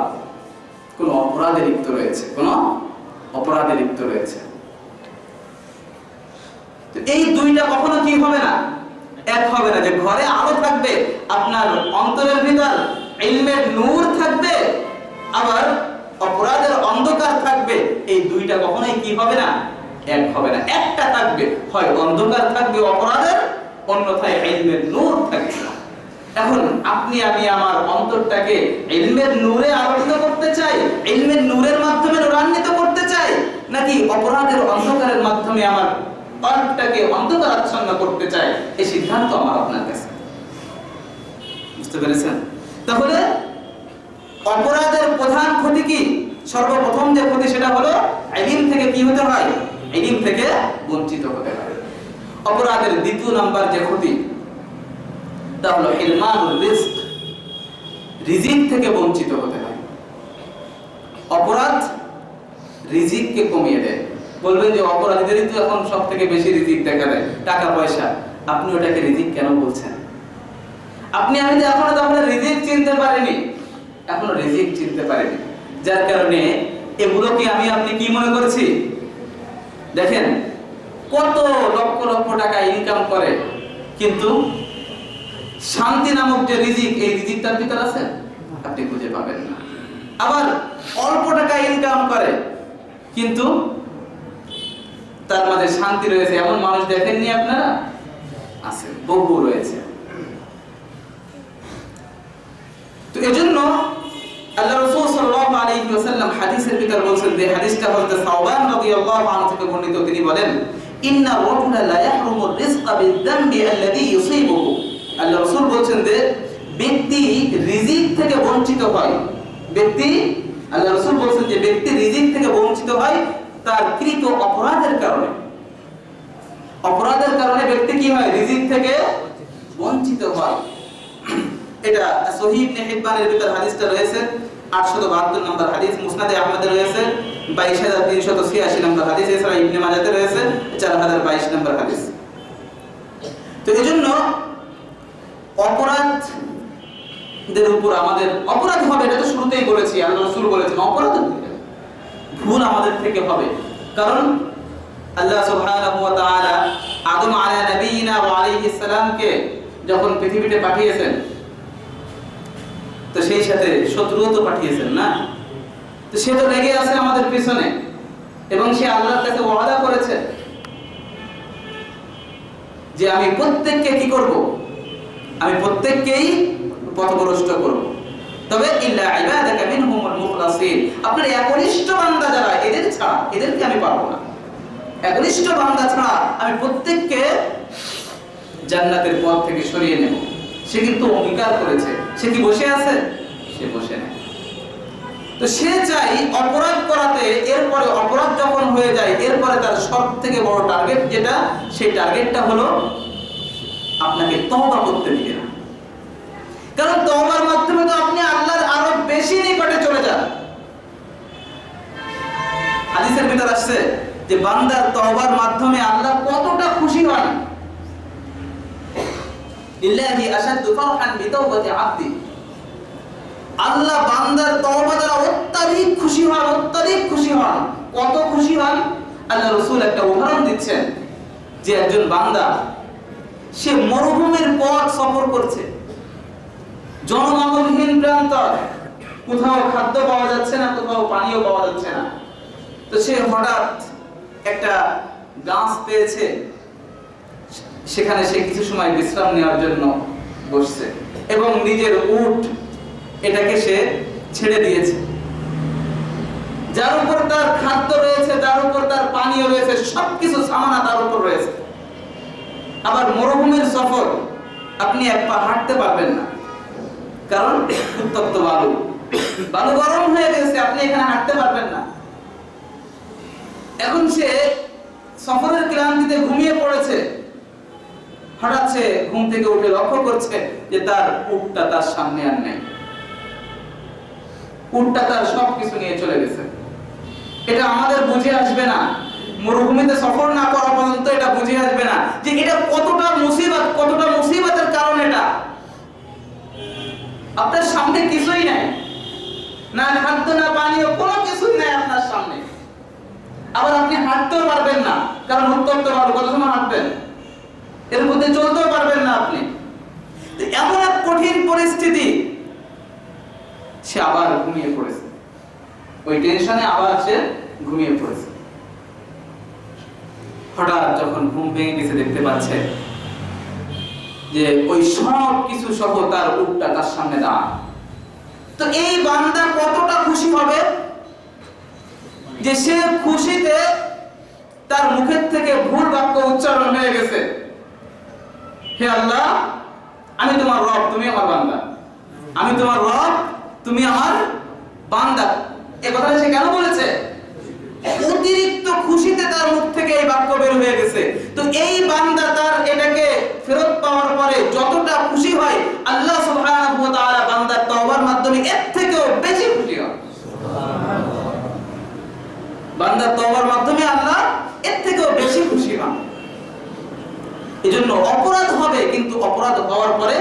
কোনো অপরাধে লিপ্ত রয়েছে, কোনো অপরাধে লিপ্ত রয়েছে। তো এই দুইটা কখনো কি হবে না, এক হবে না। যে ঘরে আলো থাকবে, আপনার অন্তরের ভিতর ইলমের নূর থাকবে, আবার অপরাধের অন্ধকার থাকবে, এই দুইটা কখনোই কি হবে না, এক হবে না। একটা থাকবে, হয় অন্ধকার থাকবে অপরাধের, অন্যথায় ইলমের নূর থাকবে। এখন আপনি আমি আমার অন্তরটাকে ইলমের নূরে আলোকিত করতে চাই, ইলমের নূরের মাধ্যমে নূরান্বিত করতে চাই, নাকি অপরাধের অন্ধকারের মাধ্যমে আমার কল্পটাকে অন্ধকার আচ্ছন্ন করতে চাই, এই সিদ্ধান্ত আমার আপনার কাছে। বুঝতে পেরেছেন? তাহলে অপরাধের প্রধান ক্ষতি কি? সর্বপ্রথম যে ক্ষতি সেটা হলো ইলম থেকে কি হতে হয়, ইলম থেকে বঞ্চিত হতে হয়। অপরাধের দ্বিতীয় নাম্বার যে ক্ষতি তা হলো হিরমানুর রিজক, রিজিক থেকে বঞ্চিত হতে হয়। অপরাধ রিজিককে কমিয়ে দেয়। বলবেন যে অপরাধীদেরই তো এখন সব থেকে বেশি রিজিক দেখা দেয়, টাকা পয়সা। আপনি ওটাকে রিজিক কেন বলছেন? আপনি আমি তো এখনো তো আমরা রিজিক চিনতে পারিনি, এখনো রিজিক চিনতে পারিনি, যার কারণে এগুলোকে আমি আপনি কি মনে করছি? দেখেন কত লক্ষ লক্ষ টাকা ইনকাম করে, কিন্তু শান্তি নামক যে রিজিক, এই রিজিকটার ভিতর আছে আপনি খুঁজে পাবেন না। আবার অল্প টাকা ইনকাম করে কিন্তু তার মাঝে শান্তি রয়েছে, এমন মানুষ দেখেননি আপনারা? আছে, বহু রয়েছে। তো এজন্য আল্লাহ রাসূল সাল্লাল্লাহু আলাইহি ওয়াসাল্লাম হাদিসের ভিতর বলেন, যে হাদিসটা হযরত সাওবান রাদিয়াল্লাহু আনহু থেকে বর্ণিত, তিনি বলেন, ইন্না রাজুলা লা ইয়াহরুমু রিজকা বিয-যামবি আল্লাযী ইউসিবুহু। আল্লাহ রাসূল বলেন যে ব্যক্তি রিজিক থেকে বঞ্চিত হয়, আল্লাহ রাসূল বলেন যে ব্যক্তি রিজিক থেকে বঞ্চিত হয় তার কৃত অপরাধের কারণে। অপরাধের কারণে ব্যক্তি কি হয়? রিজিক থেকে বঞ্চিত হয়। এটা সহিহ ইবনে হিব্বানের ভিতর হাদিসটা রয়েছে, 872 নম্বর হাদিস। মুসনাদে আহমদে রয়েছে 22386 নম্বর হাদিস। এছাড়া ইবনে মাজাহতে রয়েছে 4022 নম্বর হাদিস। তো এজন্য অপরাধদের উপর আমাদের অপরাধ হবে, এটা তো শুরুতেই বলেছি, আল্লাহ রাসূল বলেছেন অপরাধ ভুল আমাদের থেকে হবে। কারণ আল্লাহ সুবহানাহু ওয়া তাআলা আদম আলা নবিয়িনা ওয়া আলাইহিস সালামকে যখন পৃথিবীতে পাঠিয়েছেন, তো সেই সাথে শত্রুও তো পাঠিয়েছেন না? তো সে তো লেগে আছে আমাদের পিছনে, এবং সে আল্লাহর কাছে ওয়াদা করেছে যে আমি প্রত্যেককে কি করব? আমি প্রত্যেককেই পথভ্রষ্ট করব, তবে ইল্লা ইবাদাকা মিনহুমুল মুখলাসিন, আপনার একনিষ্ঠ বান্দা যারা, এদের ছাড়া, এদেরকে আমি পারবো না। একনিষ্ঠ বান্দা ছাড়া আমি প্রত্যেককে জান্নাতের পথ থেকে সরিয়ে নেব। সে কিন্তু অঙ্গীকার করেছে। সে কি বসে আছে? সে বসে নেই। তো সে চাই অপরাধ করাতে, এরপরে অপরাধ যখন হয়ে যায়, এরপরে তার সবথেকে বড় টার্গেট যেটা, সেই টার্গেটটা হলো আপনাকে তওবা করতে দিবে না। কারণ তওবার মাধ্যমে তো আপনি আল্লাহর আরো বেশি নিকটে চলে যান। হাদিসের ভিতর আসছে যে বান্দার তওবার মাধ্যমে আল্লাহ কতটা খুশি হন। লিল্লাহি আশাদ্দু ফারহান বিতাওবাতি আবদি, আল্লাহ বান্দার তওবা দ্বারা অত্যাধিক খুশি হন, অত্যাধিক খুশি হন। কত খুশি হন? আল্লাহ রাসূল একটা উদাহরণ দিচ্ছেন যে একজন বান্দা, সে মরুভূমির পথ সফর করছে, জনমানবহীন প্রান্তর, কোথাও খাদ্য পাওয়া যাচ্ছে না, কোথাও পানিও পাওয়া যাচ্ছে না। তো সে হঠাৎ একটা গাছ পেয়েছে, সেখানে সে কিছু সময় বিশ্রাম নেওয়ার জন্য বসছে, এবং নিজের উট এটাকে সে ছেড়ে দিয়েছে, যার উপর তার খাদ্য রয়েছে, যার উপর তার পানীয় রয়েছে, সবকিছু সামানা তার উপর রয়েছে। আবার মরুভূমির সফর, আপনি এক পা হাঁটতে পারবেন না, কারণ উত্তপ্ত বালু, বালু গরম হয়ে গেছে, আপনি এখানে হাঁটতে পারবেন না। এখন সে সফরের ক্লান্তিতে ঘুমিয়ে পড়েছে। হঠাৎ সে ঘুম থেকে উঠে লক্ষ্য করছে যে তার উটটা তার সামনে আর নেই, উটটা তার সবকিছু নিয়ে চলে গেছে। এটা আমাদের বুঝে আসবে না, মরুভূমিতে সফর না করা পর্যন্ত এটা বুঝে আসবে না যে এটা কতটা মুসিবত, কতটা মুসিবতের কারণ। এটা আপনার সামনে কিছুই নাই, না খাদ্য না পানীয়, কোনো কিছুই নাই আপনার সামনে। আবার আপনি হাঁটতেও পারবেন না, কারণ উত্তপ্ত বালু, কত সময় হাঁটবেন? এর মধ্যে চলতেও পারবেন না আপনি। এমন এক কঠিন পরিস্থিতি, সে আবার ঘুমিয়ে পড়েছে, ওই টেনশনে আবার সে ঘুমিয়ে পড়েছে। হঠাৎ যখন ঘুম ভেঙে গেছে, দেখতে পাচ্ছে যে ওই সব কিছু সহ তার উটটা তার সামনে দাঁড়ানো। তো এই বান্দা কতটা খুশি হবে যে সে খুশিতে তার মুখের থেকে ভুল বাক্য উচ্চারণ হয়ে গেছে, হে আল্লাহ, আমি তোমার রব, তুমি আমার বান্দা, আমি তোমার রব, তুমি আমার বান্দা। এই কথাটা সে কেন বলেছে? অতিরিক্ত খুশিতে তার মুখ থেকে এই বাক্য বের হয়ে গেছে। তো এই বান্দা তার এটাকে ফেরত পাওয়ার পরে যতটা খুশি হয়, আল্লাহ সুবহানাহু ওয়া তাআলা বান্দার তওবার মাধ্যমে বান্দার তওবার মাধ্যমে আল্লাহ এর থেকেও বেশি খুশি হন। এজন্য অপরাধ হবে, কিন্তু অপরাধ হওয়ার পরে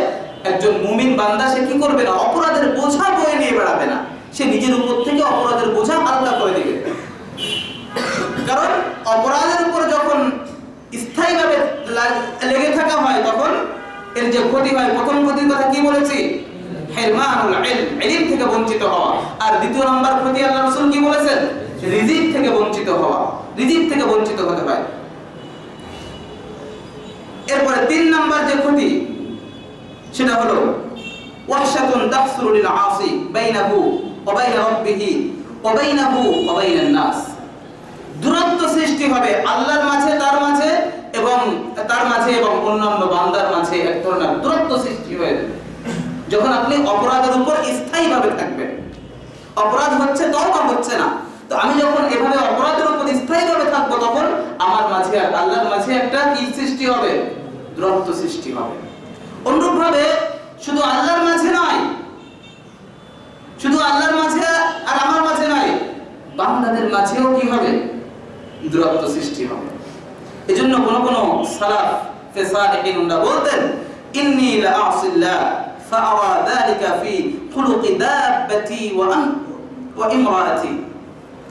একজন মুমিন বান্দা সে কি করবে না, অপরাধের বোঝা বয়ে নিয়ে বেড়াবে না, সে নিজের উপর থেকে অপরাধের বোঝা হালকা করে দিবে। কারণ অপরাধের উপর যখন স্থায়ীভাবে লেগে থাকা হয় তখন এর যে ক্ষতি হয়, প্রথম ক্ষতির কথা কি বলেছি, হিরমানুল ইলম, ইলম থেকে বঞ্চিত হওয়া। আর দ্বিতীয় নাম্বার ক্ষতি আল্লাহ রাসূল কি বলেছেন, রিজিক থেকে বঞ্চিত হওয়া, রিজিক থেকে বঞ্চিত হতে হয়। এরপরে ৩ নাম্বার যে ক্ষতি সেটা হলো ওয়াহশাতুন তাহসুলু লিল আসি বাইনাহু ওয়া বাইনা রাব্বিহি ওয়া বাইনাহু ওয়া বাইনান নাস। দূরত্ব সৃষ্টি হবে আল্লাহর মাঝে, তার মাঝে এবং অন্যান্য বান্দার মাঝে এক ধরনের দূরত্ব সৃষ্টি হয়ে যাবে যখন আপনি অপরাধের উপর স্থায়ীভাবে থাকবেন। অপরাধ হচ্ছে, তওবা হচ্ছে না, তো আমি যখন এভাবে অপরাধের উপর স্থায়ীভাবে থাকবো তখন আমার মাঝে আর আল্লাহর মাঝে একটা কি সৃষ্টি হবে, দূরত্ব সৃষ্টি হবে। অনুরূপভাবে শুধু আল্লাহর মাঝে নয়, শুধু আল্লাহর মাঝে আর আমার মাঝে নয়, বান্দাদের মাঝেও কি হবে, দূরত্ব সৃষ্টি হবে। এজন্য কোন সালাফ সালিহিনরা বলতেন, ইন্নী লা আসিল্লাহ ফাআরা যালিকা ফি খুলুকি দাব্বাতি ওয়া ইমরাতি।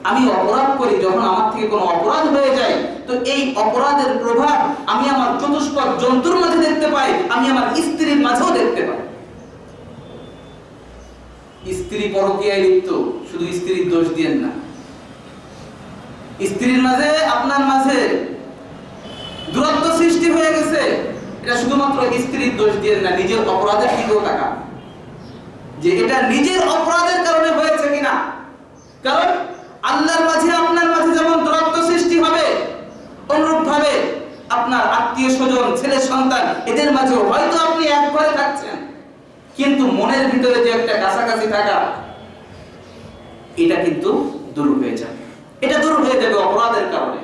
আমি অপরাধ করি, যখন আমার থেকে কোনো অপরাধ হয়ে যায় তো এই অপরাধের প্রভাব আমি আমার চতুষ্পদ জন্তুর মাঝে দেখতে পাই, আমি আমার স্ত্রীর মাঝেও দেখতে পাই। স্ত্রী পরকীয়ায় লিপ্ত, শুধু স্ত্রীর দোষ দিয়েন না, স্ত্রীর মাঝে আপনার মাঝে দূরত্ব সৃষ্টি হয়ে গেছে, এটা শুধুমাত্র স্ত্রীর দোষ দিয়েন না, নিজের অপরাধের দিকেও তাকান যে এটা নিজের অপরাধের কারণে হয়েছে কিনা। কারণ আল্লাহর মাঝে আপনার মাঝে যেমন দূরত্ব সৃষ্টি হবে, অনুরূপ ভাবে আপনার আত্মীয় স্বজন, ছেলে সন্তান, এদের মাঝেও হয়তো আপনি এক ঘরে থাকছেন কিন্তু মনের ভিতরে যে একটা কাছাকাছি থাকা, এটা কিন্তু দূর হয়ে যাবে, এটা দূর হয়ে যাবে অপরাধের কারণে।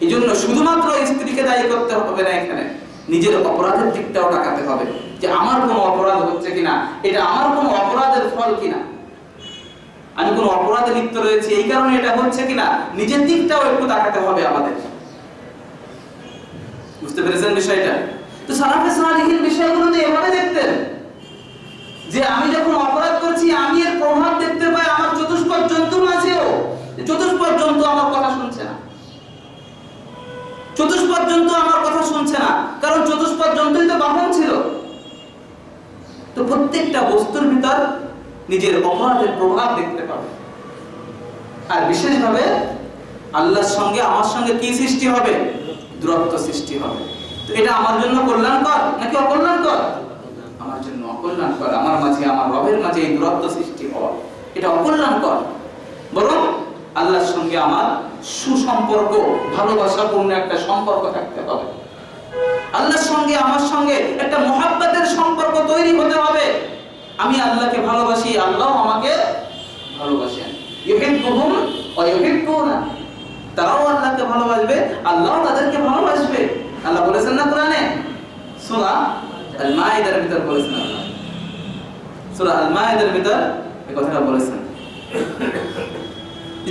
এই জন্য শুধুমাত্র স্ত্রীকে দায়ী করতে হবে না, এখানে নিজের অপরাধের দিকটাও তাকাতে হবে যে আমার কোনো অপরাধ হচ্ছে কিনা, এটা আমার কোনো অপরাধের ফল কিনা, আমি কোনো অপরাধে লিপ্ত রয়েছি এই কারণে এটা হচ্ছে কিনা, নিজের দিকটাও একটু তাকাতে হবে আমাদের। বুঝতে পেরেছেন বিষয়টা? তো সালাফে সালিহিন বিষয়গুলো তো এভাবে দেখতেন যে আমি যখন অপরাধ করছি আমি এর প্রভাব দেখতে পাই আমার চতুষ্পদ জন্তুর মাঝেও। চতুষ্পদ জন্তু আমার কথা শুনছে না, চতুষ্পদ জন্তু আমার কথা শুনছে না, কারণ চতুষ্পদ জন্তুই তো বাহন ছিল। তো প্রত্যেকটা বস্তুর ভিতর নিজের অপরাধের প্রভাব দেখতে পাবে। আর বিশেষভাবে আল্লাহর সঙ্গে আমার সঙ্গে কি সৃষ্টি হবে, দূরত্ব সৃষ্টি হবে। তো এটা আমার জন্য কল্যাণকর নাকি অকল্যাণকর? আমার জন্য অকল্যাণকর। আমার মাঝে, আমার রবের মাঝে এই দূরত্ব সৃষ্টি হওয়া এটা অকল্যাণকর। বরং আল্লাহর সঙ্গে আমার সুসম্পর্ক, ভালোবাসাপূর্ণ একটা সম্পর্ক থাকতে হবে। আল্লাহর সঙ্গে আমার সঙ্গে একটা মহব্বতের সম্পর্ক তৈরি হতে হবে। আমি আল্লাহকে ভালোবাসি, আল্লাহ আমাকে ভালোবাসেন। ইউহিব্বুহুম ওয়া ইউহিব্বুনা, তারাও আল্লাহকে ভালোবাসবে, আল্লাহ তাদেরকে ভালোবাসবে। আল্লাহ বলেছেন না কোরআনে, সূরা আল মাইদার ভিতর বলেছেন, আল্লাহ সূরা আল মাইদার ভিতর এই কথাটা বলেছেন।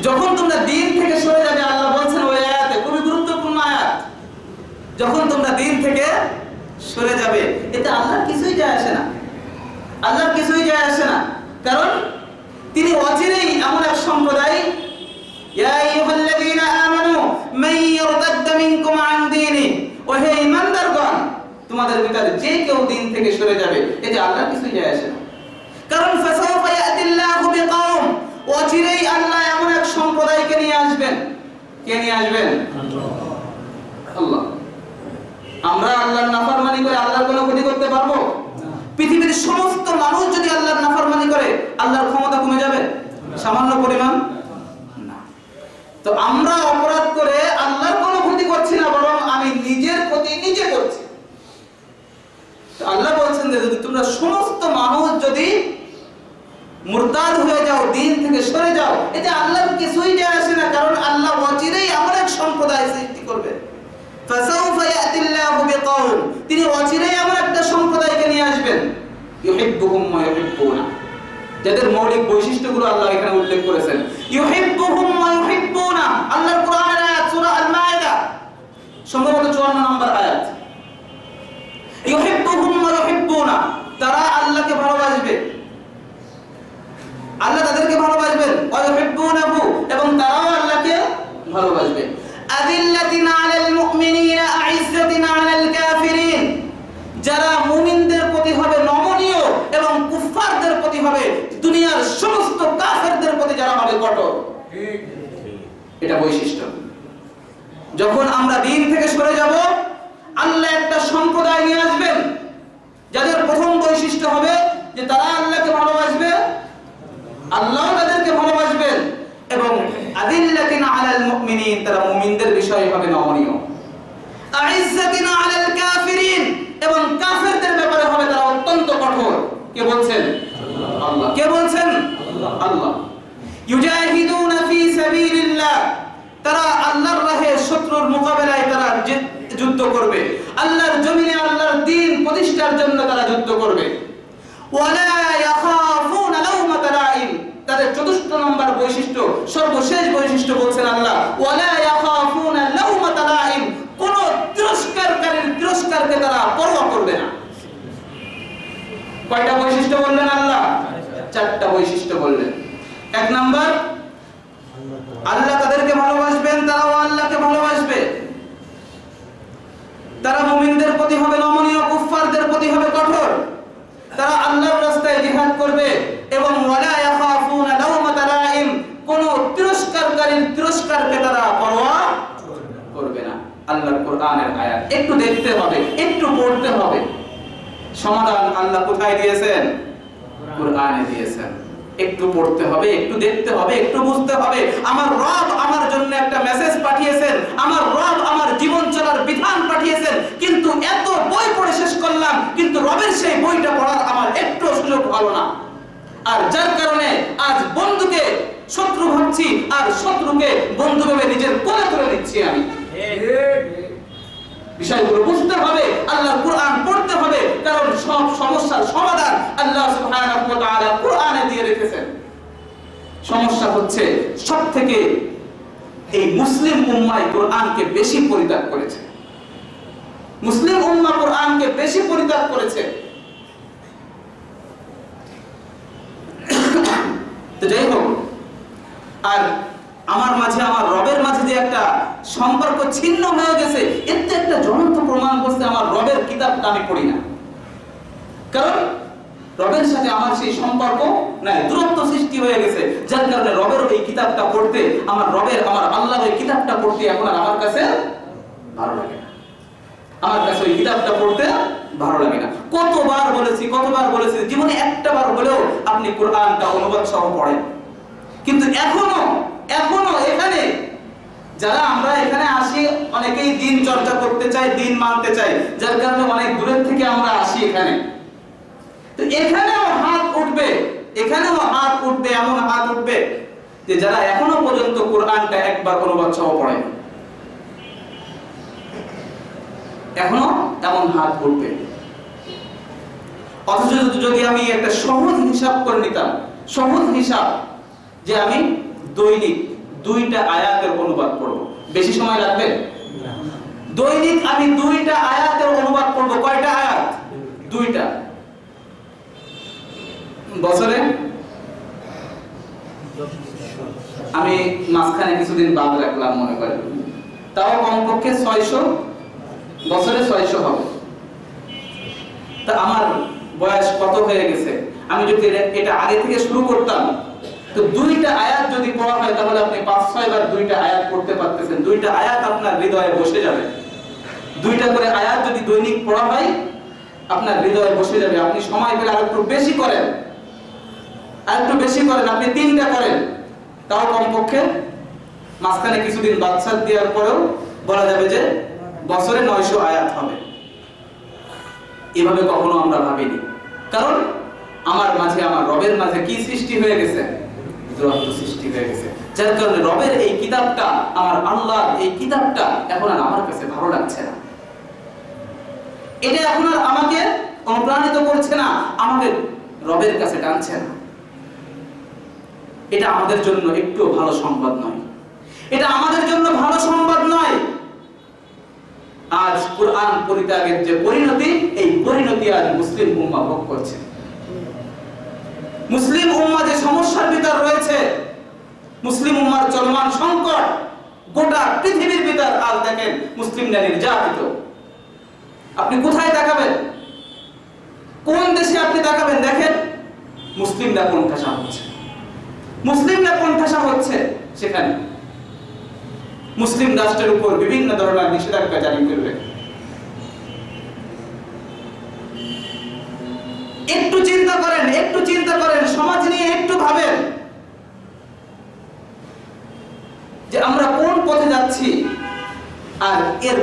যখন তোমরা দ্বীন থেকে সরে যাবে, আল্লাহ বলছেন ওই আয়াতে, খুবই গুরুত্বপূর্ণ আয়াত, যখন তোমরা দ্বীন থেকে সরে যাবে, এতে আল্লাহর কিছুই যায় আসে না, আল্লাহর কিছুই যায় আসে না। কারণ তিনি অচিরেই এমন এক সম্প্রদায়, ইয়া আইয়ুহাল্লাযীনা আমানু মান ইয়ারতাদ্দা মিনকুম আন দীনি, ও হে ঈমানদারগণ, তোমাদের ভিতরে যে কেউ দ্বীন থেকে সরে যাবে, এতে আল্লাহর কিছুই যায় আসে না। কারণ ফাসাউফা ইয়াতিল্লাহু বিকওম, অচিরেই আল্লাহ এমন এক সম্প্রদায়কে নিয়ে আসবেন। কে নিয়ে আসবেন? আল্লাহ। আমরা আল্লাহর নাফরমানি করে আল্লাহর কোনো ক্ষতি করতে পারবো? পৃথিবীর সমস্ত মানুষ যদি আল্লাহর নাফরমানি করে, আল্লাহর ক্ষমতা কমে যাবে সামান্য পরিমাণ? না। তো আমরা অপরাধ করে আল্লাহর কোনো ক্ষতি করছি না, বরং আমি নিজের ক্ষতি নিজে করছি। তো আল্লাহ বলছেন যে যদি তোমরা সমস্ত মানুষ যদি মুরতাদ হয়ে যাও, দ্বীন থেকে সরে যাও, এতে আল্লাহর কিছুই যায় আসে না। কারণ আল্লাহ অচিরেই এমন এক সম্প্রদায় সৃষ্টি করবে, ফাসাউফা ইয়াতিল্লাহু বিকওম, তিনি অচিরেই এমন একটা সম্প্রদায়কে নিয়ে আসবেন, ইউহিব্বুহুম ওয়া ইউহিব্বুনা, যাদের মৌলিক বৈশিষ্ট্যগুলো আল্লাহ এখানে উল্লেখ করেছেন। ইউহিব্বুহুম ওয়া ইউহিব্বুনা, আল্লাহর কোরআনের আয়াত সূরা আল মাইদা সম্ভবত 54 নম্বর আয়াত। ইউহিব্বুহুম ওয়া ইউহিব্বুনা, তারা আল্লাহকে ভালোবাসবে, আল্লাহ তাদেরকে ভালোবাসবেন। ওয়া ইউহিব্বুনাহু, এবং তারাও আল্লাহকে ভালোবাসবে। আযিল্লাতিন আলাল মুমিনিনা আইজ্জাতিন আলাল কাফিরিন, যারা মুমিনদের প্রতি হবে নমনীয় এবং কুফফারদের প্রতি হবে, দুনিয়ার সমস্ত কাফেরদের প্রতি যারা হবে কঠোর। ঠিক, এটা বৈশিষ্ট্য। যখন আমরা দিন থেকে সরে যাব, আল্লাহ একটা সম্প্রদায় নিয়ে আসবেন যাদের প্রথম বৈশিষ্ট্য হবে যে তারা আল্লাহকে ভালোবাসবে, আল্লাহ তাদেরকে ভালোবাসবেন, এবং আযিল্লাতিন আলাল মুমিনিন, তারা মুমিনদের বিষয়ে হবে নমনীয়। আইজ্জাতিন আলাল কাফিরিন, এবং কাফেরদের ব্যাপারে হবে তারা অত্যন্ত কঠোর। কে বলছেন? আল্লাহ। কে বলছেন? আল্লাহ। ইউজাহিদুনা ফি সাবিলিল্লাহ, তারা আল্লাহর রাহে শত্রুর মোকাবেলায় তারা যুদ্ধ করবে, আল্লাহর জমিনে আল্লাহর দ্বীন প্রতিষ্ঠার জন্য তারা যুদ্ধ করবে। ওয়ালা ইয়াখাফুনা লাওমাতা লাইম, তাদের চতুর্থ নম্বর বৈশিষ্ট্য, সর্বশেষ বৈশিষ্ট্য বলছেন আল্লাহ, ওয়ালা ইয়াখাফুনা লাওমাতা লাইম, কোন তিরস্কারকারীর তিরস্কারকে তারা পরোয়া করবে না। কয়টা বৈশিষ্ট্য বললেন আল্লাহ? চারটা বৈশিষ্ট্য বললেন। এক নাম্বার, আল্লাহ তাদেরকে ভালোবাসবেন, তারাও আল্লাহকে ভালোবাসবে। তারা মুমিনদের প্রতি হবে নমনীয়, কুফফারদের প্রতি হবে কঠোর। তারা আল্লাহর রাস্তায় জিহাদ করবে, এবং ওয়ালা ইয়াখাফুনা লাওমাতা লাইম, কোন তিরস্কারকারীর তিরস্কারকে তারা পরোয়া করবে না। আল্লাহর কোরআনের আয়াত একটু দেখতে হবে, একটু পড়তে হবে। সমাধান আল্লাহ কোথায় দিয়েছেন? কোরআনে দিয়েছেন। একটু পড়তে হবে, একটু দেখতে হবে, একটু বুঝতে হবে। আমার রব আমার জন্য একটা মেসেজ পাঠিয়েছেন, আমার রব আমার জীবন চলার বিধান পাঠিয়েছেন, কিন্তু এত বই পড়ে শেষ করলাম, কিন্তু রবের সেই বইটা পড়ার আমার একটু সুযোগ হলো না। আর যার কারণে আজ বন্ধুকে শত্রু ভাবছি, আর শত্রুকে বন্ধু ভেবে নিজের কোলে তুলে নিচ্ছি আমি। বিষয়গুলো বুঝতে হবে, আল্লাহর কোরআন পড়তে হবে, কারণ সব সমস্যার সমাধান আল্লাহ সুবহানাহু ওয়া তাআলা কোরআনে দিয়ে রেখেছেন। সমস্যা হচ্ছে সবথেকে এই মুসলিম উম্মাহ কোরআনকে বেশি পরিত্যাগ করেছে। মুসলিম উম্মাহ কোরআনকে বেশি পরিত্যাগ করেছে। তো যাই হোক, আর আমার মাঝে আমার রবের মাঝে যে একটা সম্পর্ক ছিন্ন হয়ে গেছে, এর তো একটা জ্বলন্ত প্রমাণ করছে আমার রবের কিতাবটা আমি পড়ি না। কারণ রবের সাথে আমার সেই সম্পর্ক নাই, দূরত্ব সৃষ্টি হয়ে গেছে, যার কারণে রবের এই কিতাবটা পড়তে, আমার রবের, আমার আল্লাহর এই কিতাবটা পড়তে এখন আর আমার কাছে ভালো লাগে না। আমার কাছে ওই কিতাবটা পড়তে ভালো লাগে না। কতবার বলেছি জীবনে একটা বার হলেও আপনি কোরআনটা অনুবাদ সহ পড়েন। কিন্তু এখনো এখানে যারা আমরা এখানে আসি, অনেকেই দিন চর্চা করতে চাই, দিন মানতে চাই, যার কারণে অনেক দূরের থেকে আমরা আসি এখানে। তো এখানেও হাত উঠবে, এমন হাত উঠবে যে যারা এখনো পর্যন্ত কোরআনটা একবার অনুবাদ সহ পড়েন, এখনো এমন হাত উঠবে। অথচ যদি আমি একটা সহজ হিসাব করে নিতাম, সহজ হিসাব যে আমি দৈনিক 2টা আয়াতের অনুবাদ পড়ব, বেশি সময় লাগবে না। দৈনিক আমি 2টা আয়াতের অনুবাদ পড়ব। কয়টা আয়াত? 2টা। বছরে আমি মাঝখানে কিছুদিন বাদ রাখলাম মনে করি, তাও কমপক্ষে 600, বছরে 600 হবে। তা আমার বয়স কত হয়ে গেছে? আমি যদি এটা আগে থেকে শুরু করতাম, তো 2টা আয়াত যদি পড়া হয় তাহলে আপনি 5-6 বার 2টা আয়াত পড়তে পারতেছেন। 2টা আয়াত আপনার হৃদয়ে বসে যাবে। 2টা করে আয়াত যদি দৈনিক পড়া হয় আপনার হৃদয়ে বসে যাবে। আপনি সময় পেলে আরেকটু বেশি করেন, আপনি 3টা করেন, তাও কমপক্ষে মাঝখানে কিছুদিন বাদশাহ দেওয়ার পরেও বলা যাবে যে বছরে 900 আয়াত হবে। এভাবে কখনো আমরা ভাবিনি, কারণ আমার মাঝে, আমার রবের মাঝে কি সৃষ্টি হয়ে গেছে? দূরত্ব সৃষ্টি হয়ে গেছে। যার কারণে রবের এই কিতাবটা, আমার আল্লাহর এই কিতাবটা এখন আর আমার কাছে ভালো লাগছে না। এটা এখন আর আমাকে অনুপ্রাণিত করছে না, আমাকে রবের কাছে টানছে না। এটা আমাদের জন্য একটু ভালো সংবাদ নয়, এটা আমাদের জন্য ভালো সংবাদ নয়। আজ কুরআন পরিত্যাগের যে পরিণতি, এই পরিণতি আজ মুসলিম উম্মাহ ভোগ করছে। মুসলিম উম্মাহ যে সমস্যার ভিতর রয়েছে, মুসলিম উম্মার চলমান সংকট, গোটা পৃথিবীর ভিতর আজ দেখেন মুসলিমরা নির্যাতিত। আপনি কোথায় দেখাবেন, কোন দেশে আপনি দেখাবেন, দেখেন মুসলিমরা কোণঠাসা হচ্ছে, মুসলিমরা কোণঠাসা হচ্ছে। সেখানে মুসলিম রাষ্ট্রের উপর বিভিন্ন ধরনের নিষেধাজ্ঞা জারি করবে। একটু চিন্তা করেন, একটু চিন্তা করেন, সমাজ নিয়ে একটু ভাবেন যে আমরা কোন পথে যাচ্ছি আর এর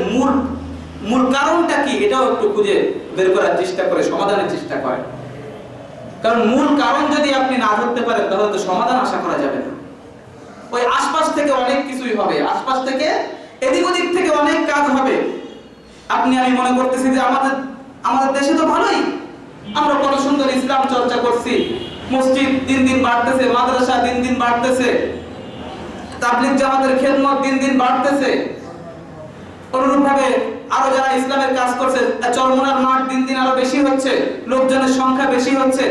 মূল কারণটা কি, এটাও একটু খুঁজে বের করার চেষ্টা করে সমাধানের চেষ্টা করেন। কারণ মূল কারণ যদি আপনি না ধরতে পারেন তাহলে তো সমাধান আশা করা যাবে না। ওই আশপাশ থেকে অনেক কিছুই হবে, আশপাশ থেকে এদিক ওদিক থেকে অনেক কাজ হবে। আমি মনে করতেছি যে আমাদের দেশে তো ভালোই, আমরা কত সুন্দর ইসলাম চর্চা করছি, মসজিদ দিন দিন বাড়তেছে, মাদ্রাসা দিন দিন বাড়তেছে, তাবলীগ জামাতের খেদমত দিন দিন বাড়তেছে। অনুরূপভাবে আরো যারা ইসলামের কাজ করছে, চরমোনার মাঠ দিন দিন আরো বেশি হচ্ছে, লোকজনের সংখ্যা বেশি হচ্ছে।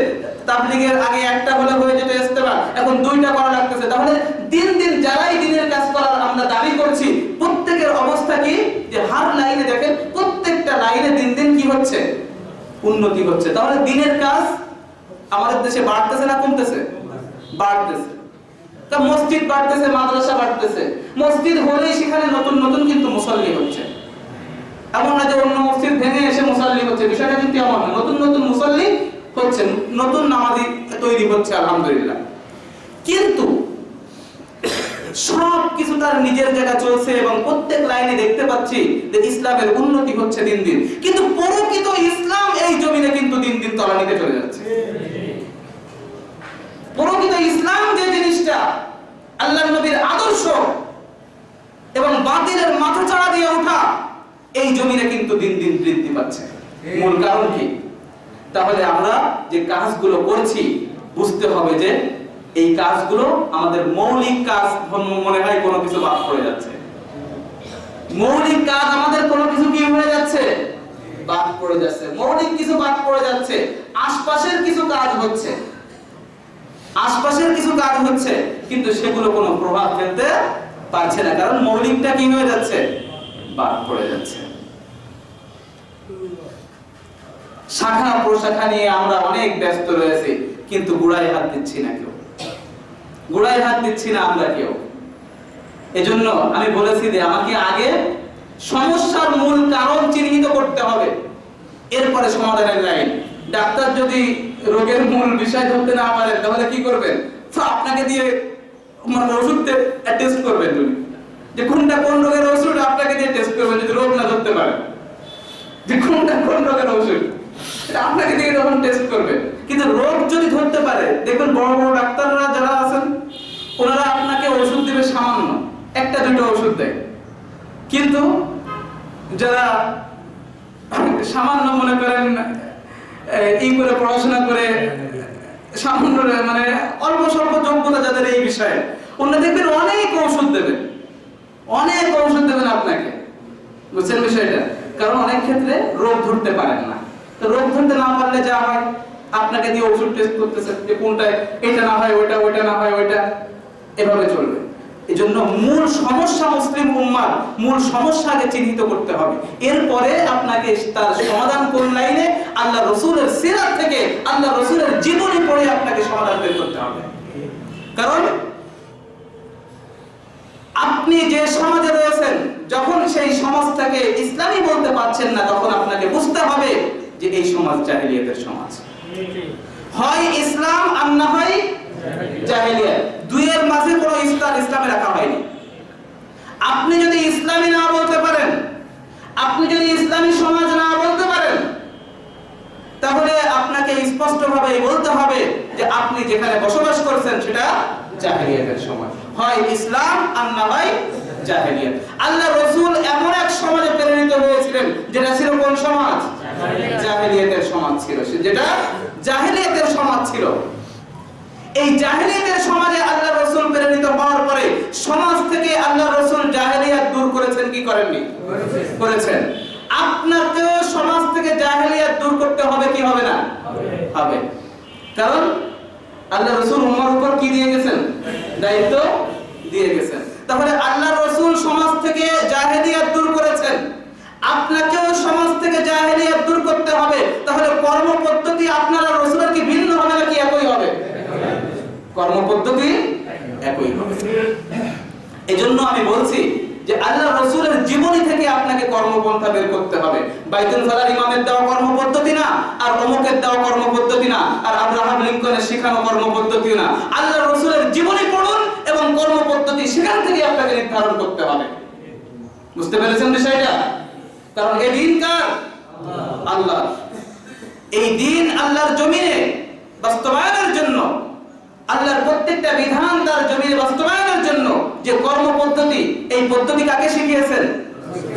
তাবলীগের আগে একটা হলে হয়ে যেত ইস্তেমা, এখন দুইটা করা লাগতেছে। তাহলে দিন দিন যারাই দিনের কাজ করার আমরা দাবি করছি, প্রত্যেকের অবস্থা কি যে হার লাইনে দেখেন প্রত্যেকটা লাইনে দিন দিন কি হচ্ছে, উন্নতি হচ্ছে। তাহলে দিনের কাজ আমাদের দেশে বাড়তেছে না কমতেছে? বাড়তেছে। তা মসজিদ বাড়তেছে, মাদ্রাসা বাড়তেছে, মসজিদ হলেই সেখানে নতুন নতুন কিন্তু মুসল্লি হচ্ছে। এমন না যে অন্য মসজিদ ভেঙে এসে মুসল্লি হচ্ছে, বিষয়টা কিন্তু এমন না। নতুন নতুন মুসল্লি হচ্ছে, নতুন নামাজি তৈরি হচ্ছে, আলহামদুলিল্লাহ। কিন্তু সব কিছু তার নিজের জায়গা চলছে এবং প্রত্যেক লাইনে দেখতে পাচ্ছি যে ইসলামের উন্নতি হচ্ছে দিন দিন, কিন্তু প্রকৃত ইসলাম এই জমিনে কিন্তু দিন দিন তলানিতে চলে যাচ্ছে। প্রকৃত ইসলাম যে জিনিসটা, আল্লাহর নবীর আদর্শ এবং বাতিলের মাথাচাড়া দিয়ে ওঠা, এই জমিনে কিন্তু দিন দিন বৃদ্ধি পাচ্ছে। মূল কারণ কি? তাহলে আমরা যে কাজগুলো করছি বুঝতে হবে যে এই কাজগুলো আমাদের মৌলিক কাজ মনে হয় কোনো কিছু বাদ পড়ে যাচ্ছে। মৌলিক কাজ আমাদের কোনো কিছু কি হয়ে যাচ্ছে, বাদ পড়ে যাচ্ছে। মৌলিক কিছু বাদ পড়ে যাচ্ছে, আশপাশের কিছু কাজ হচ্ছে, আশপাশের কিছু কাজ হচ্ছে, কিন্তু সেগুলো কোনো প্রভাব ফেলতে পারছে না, কারণ মৌলিকটা কি হয়ে যাচ্ছে, বাদ পড়ে যাচ্ছে। শাখা প্রশাখা নিয়ে আমরা অনেক ব্যস্ত রয়েছি, কিন্তু গোড়ায় হাত দিচ্ছি না কেউ, গোড়ায় হাত দিচ্ছি না আমরা কেউ। এজন্য আমি বলেছি যে আমাকে আগে সমস্যার মূল কারণ চিহ্নিত করতে হবে, এরপরে সমাধানের লাইন। ডাক্তার যদি রোগের মূল বিষয় ধরতে না পারেন তাহলে কি করবেন? তো আপনাকে দিয়ে মানে ওষুধ টেস্ট করবেন, যে কোনটা কোন রোগের ওষুধ আপনাকে দিয়ে টেস্ট করবেন। যদি রোগ না ধরতে পারেন যে কোনটা কোন রোগের ওষুধ, এটা আপনাকে দিয়ে তখন টেস্ট করবে। কিন্তু রোগ যদি ধরতে পারে, দেখবেন বড় বড় ডাক্তাররা যারা আছেন ওনারা আপনাকে ওষুধ দিবে সামান্য, একটা দুটো ওষুধ দেয়। কিন্তু যারা সামান্য মনে করেন এই করে পড়াশোনা করে সামান্য মানে অল্প স্বল্প যোগ্যতা যাদের এই বিষয়ে, ওনারা দেখবেন অনেক ওষুধ দেবেন, অনেক ওষুধ দেবেন আপনাকে। বুঝছেন বিষয়টা? কারণ অনেক ক্ষেত্রে রোগ ধরতে পারেন না। তো রোগ ধরতে না পারলে যা হয়, আপনাকে দিয়ে ওষুধ টেস্ট করতেছে যে কোনটা, এটা না হয় ওইটা, ওইটা না হয় ওইটা, এভাবে চলবে। এজন্য মূল সমস্যা মুসলিম উম্মার মূল সমস্যাকে চিহ্নিত করতে হবে, এরপরে আপনাকে তার সমাধান কোন লাইনে, আল্লাহ রাসূলের সিরাত থেকে, আল্লাহ রাসূলের জীবনী পড়ে আপনাকে সমাধান বের করতে হবে। কারণ আপনি যে সমাজে রয়েছেন, যখন সেই সমাজটাকে ইসলামী বলতে পারছেন না, তখন আপনাকে বুঝতে হবে যে এই সমাজ জাহেলিয়াতের সমাজ। হয় ইসলাম আর না হয় জাহেলিয়াত, দুইয়ের মাঝে কোনো ইসলামে রাখা হয়নি। আপনি যদি ইসলামী না বলতে পারেন, আপনি যদি ইসলামী সমাজ না বলতে পারেন, তাহলে আপনাকে স্পষ্টভাবে বলতে হবে যে আপনি যেখানে বসবাস করছেন সেটা জাহেলিয়াতের সমাজ। হয় ইসলাম আর না হয় জাহেলিয়াত। আল্লাহ রাসূল এমন এক সমাজে প্রেরিত হয়েছিলেন যেটা ছিল কোন সমাজ? জাহেলিয়াতের সমাজ ছিল, যেটা জাহেলিয়াতের সমাজ ছিল। এই জাহেলিয়াতের সমাজে আল্লাহ রাসূল প্রেরিত হওয়ার পরে সমাজ থেকে আল্লাহ রাসূল জাহেলিয়াত দূর করেছেন কি করেননি? করেছেন। আপনাকেও সমাজ থেকে জাহেলিয়াত দূর করতে হবে কি হবে না? হবে। কারণ আল্লাহ রাসূল উম্মার উপর কি দিয়ে গেছেন? দায়িত্ব দিয়ে গেছেন। তাহলে আল্লাহ রাসূল সমাজ থেকে জাহেলিয়াত দূর করেছেন, আপনাকেও সমাজ থেকে জাহেলিয়াত দূর করতে হবে। তাহলে কর্মপদ্ধতি আপনার আর রাসূলের কি ভিন্ন হবে নাকি একই হবে? কর্মপদ্ধতি একই হবে। এজন্য আমি বলছি যে আল্লাহ রাসূলের জীবনী থেকে আপনাকে কর্মপন্থা বের করতে হবে। বাইতুল ফালার ইমামের দেওয়া কর্মপদ্ধতি না, আর অমুকের দেওয়া কর্মপদ্ধতি না, আর আব্রাহাম লিঙ্কনের শেখানো কর্মপদ্ধতি না। আল্লাহ রাসূলের জীবনী পড়ুন এবং কর্মপদ্ধতি সেখান থেকে আপনাকে নির্ধারণ করতে হবে। বুঝতে পেরেছেন বিষয়টা? কারণ এই দিন কার? আল্লাহ। এই দিন আল্লাহর জমিনে বাস্তবায়নের জন্য, আল্লাহর প্রত্যেকটা বিধান তার জমিনে বাস্তবায়নের জন্য যে কর্মপদ্ধতি, এই পদ্ধতি কাকে শিখিয়েছেন?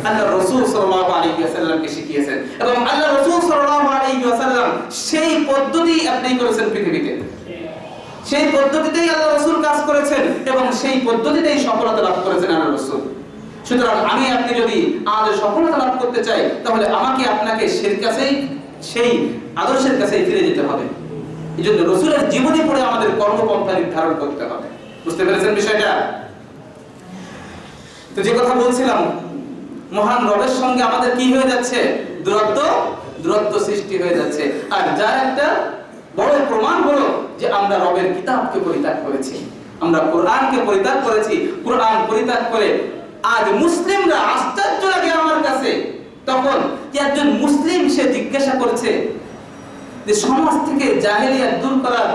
আল্লাহ রাসূল সাল্লাল্লাহু আলাইহি ওয়াসাল্লামকে শিখিয়েছেন। এবং আল্লাহ রাসূল সাল্লাল্লাহু আলাইহি ওয়াসাল্লাম সেই পদ্ধতি অ্যাপ্লাই করেছেন পৃথিবীতে। সেই পদ্ধতিতেই আল্লাহ রাসূল কাজ করেছেন এবং সেই পদ্ধতিতেই সফলতা লাভ করেছেন আল্লাহ রাসূল। সুতরাং আমি আপনি যদি আজ সফলতা লাভ করতে চাই, তাহলে আমাকে আপনাকে সেই আদর্শের কাছেই ফিরে যেতে হবে। এজন্য রাসূলের জীবনী পড়ে আমাদের কর্মপন্থা নির্ধারণ করতে হবে। বুঝতে পেরেছেন বিষয়টা? তো যে কথা বলছিলাম, মহান রবের সঙ্গে আমাদের কি হয়ে যাচ্ছে? দূরত্ব সৃষ্টি হয়ে যাচ্ছে। আর যার একটা বড় প্রমাণ হলো যে আমরা রবের কিতাবকে পরিত্যাগ করেছি, আমরা কোরআনকে পরিত্যাগ করেছি। কোরআন পরিত্যাগ করে আজ মুসলিমরা আশ্চর্য লাগে আমার কাছে তখন যে একজন মুসলিম সে জিজ্ঞাসা করছে যে সমাজ থেকে জাহেলিয়াত দূর করার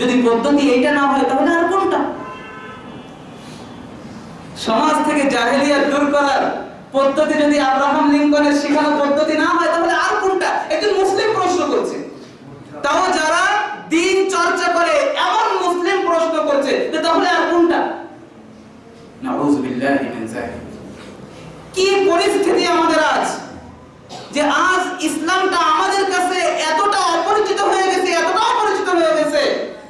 যদি পদ্ধতি এইটা না হয় তাহলে আর কোনটা? সমাজ থেকে জাহেলিয়াত দূর করার পদ্ধতি যদি আব্রাহাম লিঙ্কনের শেখানো পদ্ধতি না হয় তাহলে আর কোনটা? একজন মুসলিম প্রশ্ন করছে। তাও যারা দ্বীন চর্চা করে এমন মুসলিম প্রশ্ন করছে যে তাহলে আর কোনটা? নাউযুবিল্লাহি মিন যালিক। কি পরিস্থিতি আমাদের আজ, যে আজ ইসলামটা আমাদের কাছে এতটা অপরিচিত হয়ে গেছে, এতটা অপরিচিত হয়ে গেছে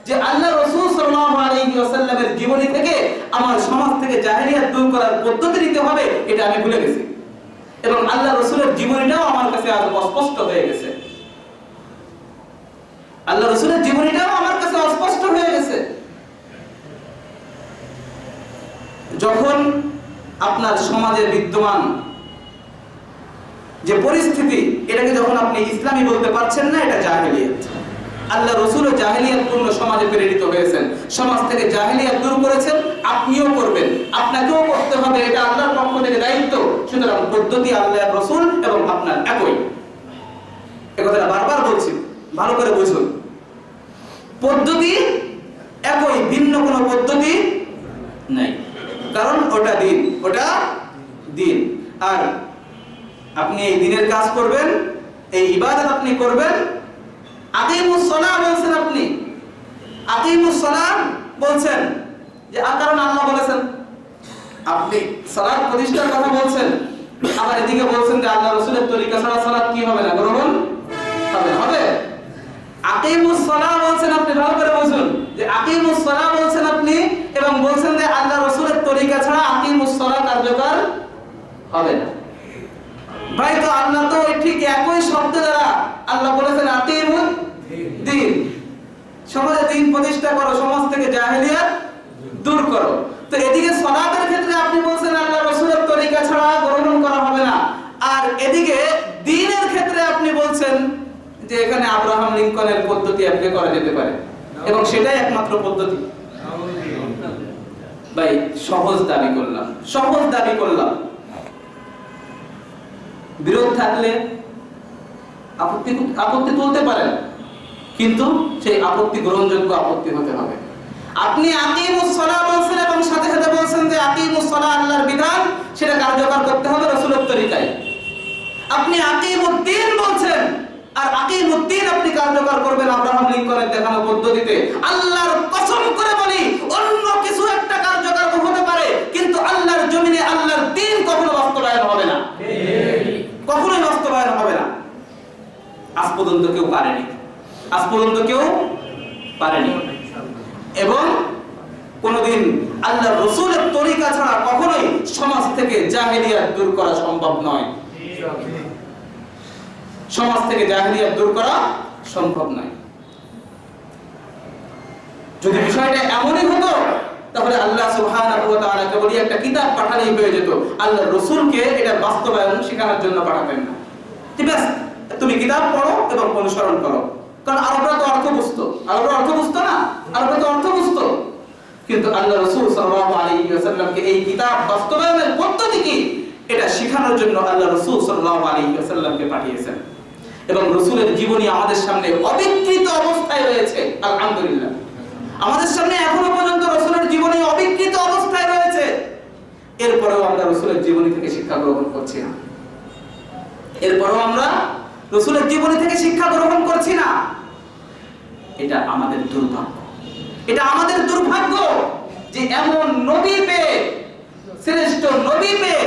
যে আল্লাহ রাসূল সাল্লাল্লাহু আলাইহি ওয়াসাল্লামের জীবনী থেকে আমার সমাজ থেকে জাহেলিয়াত দূর করার পদ্ধতি নিতে হবে এটা আমি ভুলে গেছি। এবং আল্লাহ রাসূলের জীবনীটাও আমার কাছে আজ অস্পষ্ট হয়ে গেছে। আল্লাহ রাসূলের জীবনীটাও আমার কাছে অস্পষ্ট হয়ে গেছে। যখন আপনার সমাজে বিদ্যমান যে পরিস্থিতি, এটাকে যখন আপনি ইসলামী বলতে পারছেন না, এটা জাহেলিয়াত। আল্লাহ রাসূলও জাহেলিয়াতপূর্ণ সমাজে প্রেরিত হয়েছেন, সমাজ থেকে জাহেলিয়াত দূর করেছেন, আপনিও করবেন, আপনাকেও করতে হবে, এটা আল্লাহর পক্ষ থেকে দায়িত্ব। সুতরাং পদ্ধতি আল্লাহর রাসূল এবং আপনার একই। এই কথাটা বারবার বলছি, ভালো করে বুঝুন। পদ্ধতি একই, ভিন্ন কোনো পদ্ধতি নাই। কারণ ওটা দিন। আর আপনি এই দিনের কাজ করবেন, এই ইবাদত আপনি করবেন। আকিমুস সালাহ বলছেন, আপনি আকিমুস সালাহ বলছেন যে কারণ আল্লাহ বলেছেন, আপনি সালাত প্রতিষ্ঠার কথা বলছেন, আবার এদিকে বলছেন যে আল্লাহ রাসূলের তরিকা ছাড়া সালাত কি হবে না, গ্রহণ হবে। আকিমুস সালাহ বলছেন আপনি, ভালো করে বুঝুন যে আকিমুস সালাহ বলছেন আপনি এবং বলছেন যে আল্লাহ রাসূলের তরিকা ছাড়া আকিমুস সালাহ কার্যকর হবে না। ভাই, তো আল্লাহ তো ঠিক একই শব্দ দ্বারা আল্লাহ বলেছেন আকিমুদ দ্বীন, সমাজে দ্বীন প্রতিষ্ঠা করো, সমাজ থেকে জাহেলিয়াত দূর করো। তো এদিকে সালাতের ক্ষেত্রে আপনি বলছেন আল্লাহ রাসূলের তরিকা ছাড়া গ্রহণ করা হবে না, আর এদিকে দ্বীনের ক্ষেত্রে আপনি বলছেন যে এখানে আব্রাহাম লিঙ্কনের পদ্ধতি অ্যাপ্লাই করা যেতে পারে এবং সেটাই একমাত্র পদ্ধতি। ভাই, সহজ দাবি করলাম। বিরোধ থাকলে আপত্তি তুলতে পারেন, কিন্তু সেই আপত্তি গ্রহণযোগ্য আপত্তি হতে হবে। আপনি আকিমুস সালাহ বলছেন এবং সাথে সাথে বলছেন যে আকিমুস সালাহ আল্লাহর বিধান, সেটা কার্যকর করতে হবে রাসূলের তরিকায়। আপনি আকিমুদ্দিন বলছেন, আর আকিমুদ্দিন আপনি কার্যকর করবেন আব্রাহাম লিঙ্কনের দেখানো পদ্ধতিতে। আল্লাহর কসম করে বলি, অন্য কিছু একটা কার্যকর হতে পারে, কিন্তু আল্লাহর জমিনে আল্লাহর দ্বীন কখনো বাস্তবায়ন হবে না, কখনোই বাস্তবায়ন হবে না। আজ পর্যন্ত কেউ পারেনি। এবং কোনদিন আল্লাহর রাসূলের তরিকা ছাড়া কখনোই সমাজ থেকে জাহেলিয়াত দূর করা সম্ভব নয়। সমাজ থেকে জাহেলিয়াত দূর করা সম্ভব নয়। যদি বিষয়টা এমনই হতো তাহলে আল্লাহ সুবহানাহু ওয়া তাআলা কেবল একটা কিতাব পাঠালেই হয়ে যেত, আল্লাহর রাসূলকে এটা বাস্তবায়ন শেখানোর জন্য পাঠাতেন না। ঠিক আছে, তুমি কিতাব পড়ো এবং অনুসরণ করো। কারণ আরবরা তো অর্থ বুঝতো, আরবরা অর্থ বুঝতো না, আরবরা তো অর্থ বুঝতো। কিন্তু আল্লাহ রাসূল সাল্লাল্লাহু আলাইহি ওয়াসাল্লামকে এই কিতাব বাস্তবায়নের পদ্ধতি কি এটা শেখানোর জন্য আল্লাহ রাসূল সাল্লাল্লাহু আলাইহি ওয়াসাল্লামকে পাঠিয়েছেন। এবং রাসূলের জীবনী আমাদের সামনে অবিকৃত অবস্থায় রয়েছে। আলহামদুলিল্লাহ, আমাদের সামনে এখনো পর্যন্ত রাসূলের জীবনী অবিকৃত অবস্থায় রয়েছে। এরপরেও আমরা রাসূলের জীবনী থেকে শিক্ষা গ্রহণ করছি না। এরপরেও আমরা রাসূলের জীবনী থেকে শিক্ষা গ্রহণ করছি না। এটা আমাদের দুর্ভাগ্য। এটা আমাদের দুর্ভাগ্য যে এমন নবী পেয়ে, শ্রেষ্ঠ নবী পেয়ে,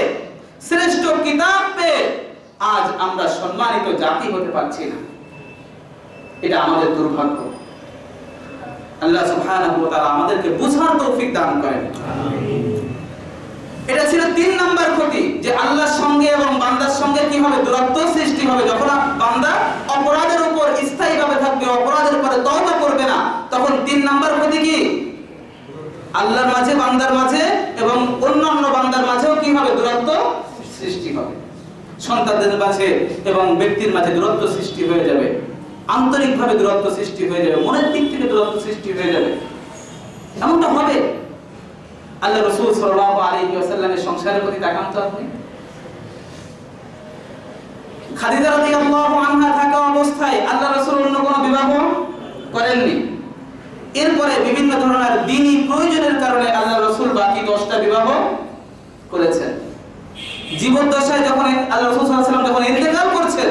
শ্রেষ্ঠ কিতাব পেয়ে আজ আমরা সম্মানিত জাতি হতে পারছি না। এটা আমাদের দুর্ভাগ্য। আল্লাহ সুবহানাহু ওয়া তাআলা আমাদেরকে বুঝার তৌফিক দান করেন। এটা ছিল 3 নাম্বার ক্ষতি, যে আল্লাহর সঙ্গে এবং বান্দার সঙ্গে কিভাবে দূরত্ব সৃষ্টি হবে। যখন বান্দা অপরাধের উপর স্থায়ীভাবে থাকবে, অপরাধের উপরে তওবা করবে না, তখন 3 নাম্বার ক্ষতি কি? আল্লাহর মাঝে, বান্দার মাঝে এবং অন্যান্য বান্দার মাঝেও কি হবে? দূরত্ব সৃষ্টি হবে। সন্তানদের মাঝে এবং ব্যক্তির মাঝে দূরত্ব সৃষ্টি হয়ে যাবে, আন্তরিকভাবে দূরত্ব সৃষ্টি হয়ে যাবে, মনের দিক থেকে দূরত্ব সৃষ্টি হয়ে যাবে। এমনটা হবে। আল্লাহ রাসূল সাল্লাল্লাহু আলাইহি ওয়াসাল্লামের সংসারের প্রতি তাকান তো আপনি। খাদিজা রাদিয়াল্লাহু আনহা থাকা অবস্থায় আল্লাহ রাসূল অন্য কোনো বিবাহ করেননি। এরপরে বিভিন্ন ধরনের দ্বীনি প্রয়োজনের কারণে আল্লাহ রাসূল বাকি 10টা বিবাহ করেছেন। জীবদ্দশায় যখন আল্লাহ রাসূল সাল্লাল্লাহু আলাইহি ওয়াসাল্লাম যখন ইন্তেকাল করছেন,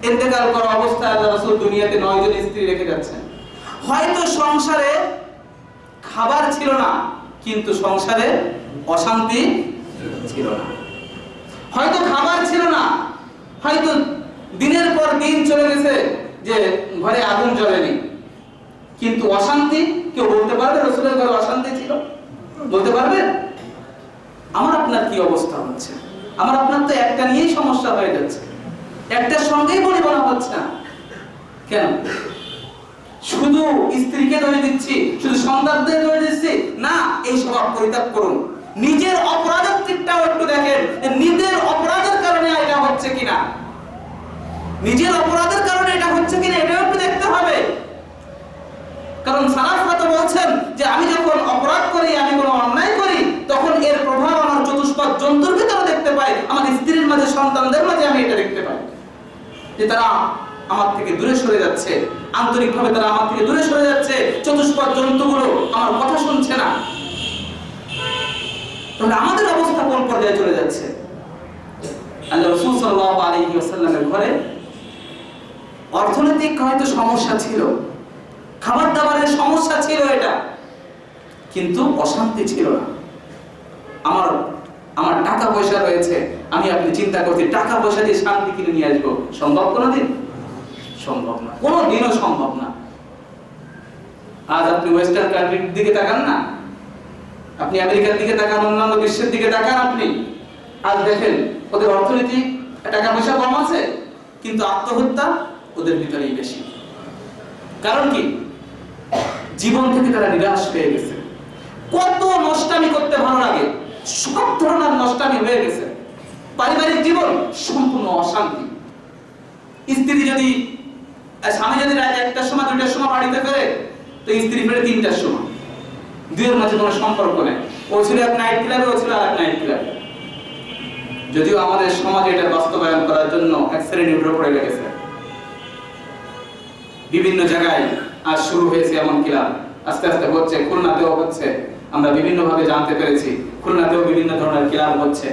ইন্তেকাল করা অবস্থায় আল্লাহ রাসূল দুনিয়াতে 9 জন স্ত্রী রেখে যাচ্ছেন। হয়তো সংসারে খাবার ছিল না, কিন্তু সংসারে অশান্তি ছিল না। হয়তো খাবার ছিল না, হয়তো দিনের পর দিন চলে গেছে যে ঘরে আগুন জ্বলেনি, কিন্তু অশান্তি কেউ বলতে পারবে রাসূলের ঘরে অশান্তি ছিল? বলতে পারবে? আমার আপনার কি অবস্থা হচ্ছে? আমার আপনার তো একটা নিয়েই সমস্যা হয়ে যাচ্ছে, একটার সঙ্গেই বলা হচ্ছে না। কেন? শুধু স্ত্রীকে দোষ দিচ্ছি, শুধু সন্তানদের দোষ দিচ্ছি না। এই স্বভাব পরিত্যাগ করুন। নিজের অপরাধের দিকটাও একটু দেখেন, নিজের অপরাধের কারণে এটা হচ্ছে কিনা, নিজের অপরাধের কারণে এটা হচ্ছে কিনা এটাও একটু দেখতে হবে। কারণ সালাফরা তো বলছেন যে আমি যখন অপরাধ করি, আমি কোনো অন্যায় করি, তখন এর প্রভাব আমার চতুষ্পাদ জন্তুর ভিতরে দেখতে পাই, আমার স্ত্রীর মাঝে, সন্তানদের মাঝে আমি এটা দেখতে পাই যে তারা আমার থেকে দূরে সরে যাচ্ছে, আন্তরিকভাবে তারা আমার থেকে দূরে সরে যাচ্ছে, চতুষ্পাদ জন্তুগুলো আমার কথা শুনছে না। তাহলে আমাদের অবস্থা কোন পর্যায়ে চলে যাচ্ছে? আল্লাহ রাসূল সাল্লাল্লাহু আলাইহি ওয়াসাল্লামের ঘরে অর্থনৈতিক হয়তো সমস্যা ছিল, খাবার দাবারের সমস্যা ছিল, এটা কিন্তু অশান্তি ছিল না। আমার টাকা পয়সা রয়েছে, আমি আপনি চিন্তা করছি টাকা পয়সা দিয়ে শান্তি কিনে নিয়ে আসবো, সম্ভব কোনোদিন? সম্ভব না, কোনোদিনও সম্ভব না। আজ আপনি ওয়েস্টার্ন কান্ট্রির দিকে তাকান না, আপনি আমেরিকার দিকে তাকান, অন্যান্য বিশ্বের দিকে তাকান, আপনি আজ দেখেন ওদের অর্থনীতি, টাকা পয়সা কম আছে, কিন্তু আত্মহত্যা ওদের ভিতরেই বেশি। কারণ কি? জীবন থেকে তারা নিরাশ হয়ে গেছে। কত নষ্টামি করতে ভালো লাগে, সব ধরনের নষ্টামি হয়ে গেছে। পারিবারিক জীবন সম্পূর্ণ অশান্তি। স্ত্রী যদি, স্বামী যদি রাত 1টার সময় 2টার সময় বাড়িতে ফেরে, তো স্ত্রী ফেরে 3টার সময়। দুইয়ের মাঝে কোনো সম্পর্ক নেই। ও ছিল এক নাইট ক্লাবে, ও ছিল আরেক নাইট ক্লাবে। যদিও আমাদের সমাজে এটা বাস্তবায়ন করার জন্য এক শ্রেণী উঠে পড়ে গেছে। বিভিন্ন জায়গায় আজ শুরু হয়েছে এমন ক্লাব, আস্তে আস্তে হচ্ছে, খুলনাতেও হচ্ছে, আমরা বিভিন্ন ভাবে জানতে পেরেছি। খুলনাতেও বিভিন্ন ধরনের ক্লাব হচ্ছে।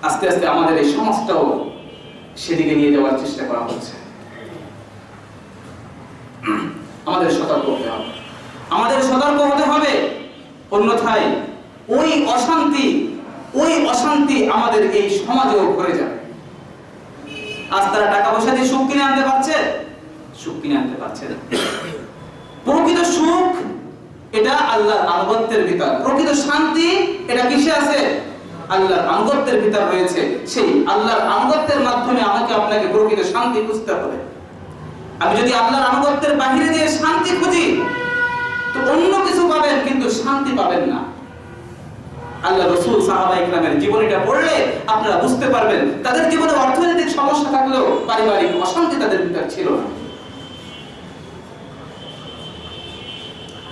আস্তে আস্তে আমাদের এই সমাজটাও সেদিকে নিয়ে যাওয়ার চেষ্টা করা হচ্ছে। আমাদের সতর্ক হতে হবে, আমাদের সতর্ক হতে হবে, অন্যথায় ওই অশান্তি আমাদের এই সমাজেও ভরে যাবে। আজ তারা টাকা পয়সা দিয়ে সুখ কিনে আনতে পারছে, সুখ কিনে আনতে পারছে না। প্রকৃত সুখ এটা আল্লাহর আনুগত্যের ভিতর, প্রকৃত শান্তি এটা কিসে আছে? আল্লাহর আনুগত্যের ভিতর রয়েছে। সেই আল্লাহর আনুগত্যের মাধ্যমে আমাকে আপনাকে প্রকৃত শান্তি খুঁজতে হবে। আমি যদি আল্লাহর আনুগত্যের বাহিরে দিয়ে শান্তি খুঁজি তো অন্য কিছু পাবেন, কিন্তু শান্তি পাবেন না। আল্লাহ রাসূল সাহাবায়ে কেরামের জীবনীটা পড়লে আপনারা বুঝতে পারবেন তাদের জীবনে অর্থনৈতিক সমস্যা থাকলেও পারিবারিক অশান্তি তাদের ভিতর ছিল না।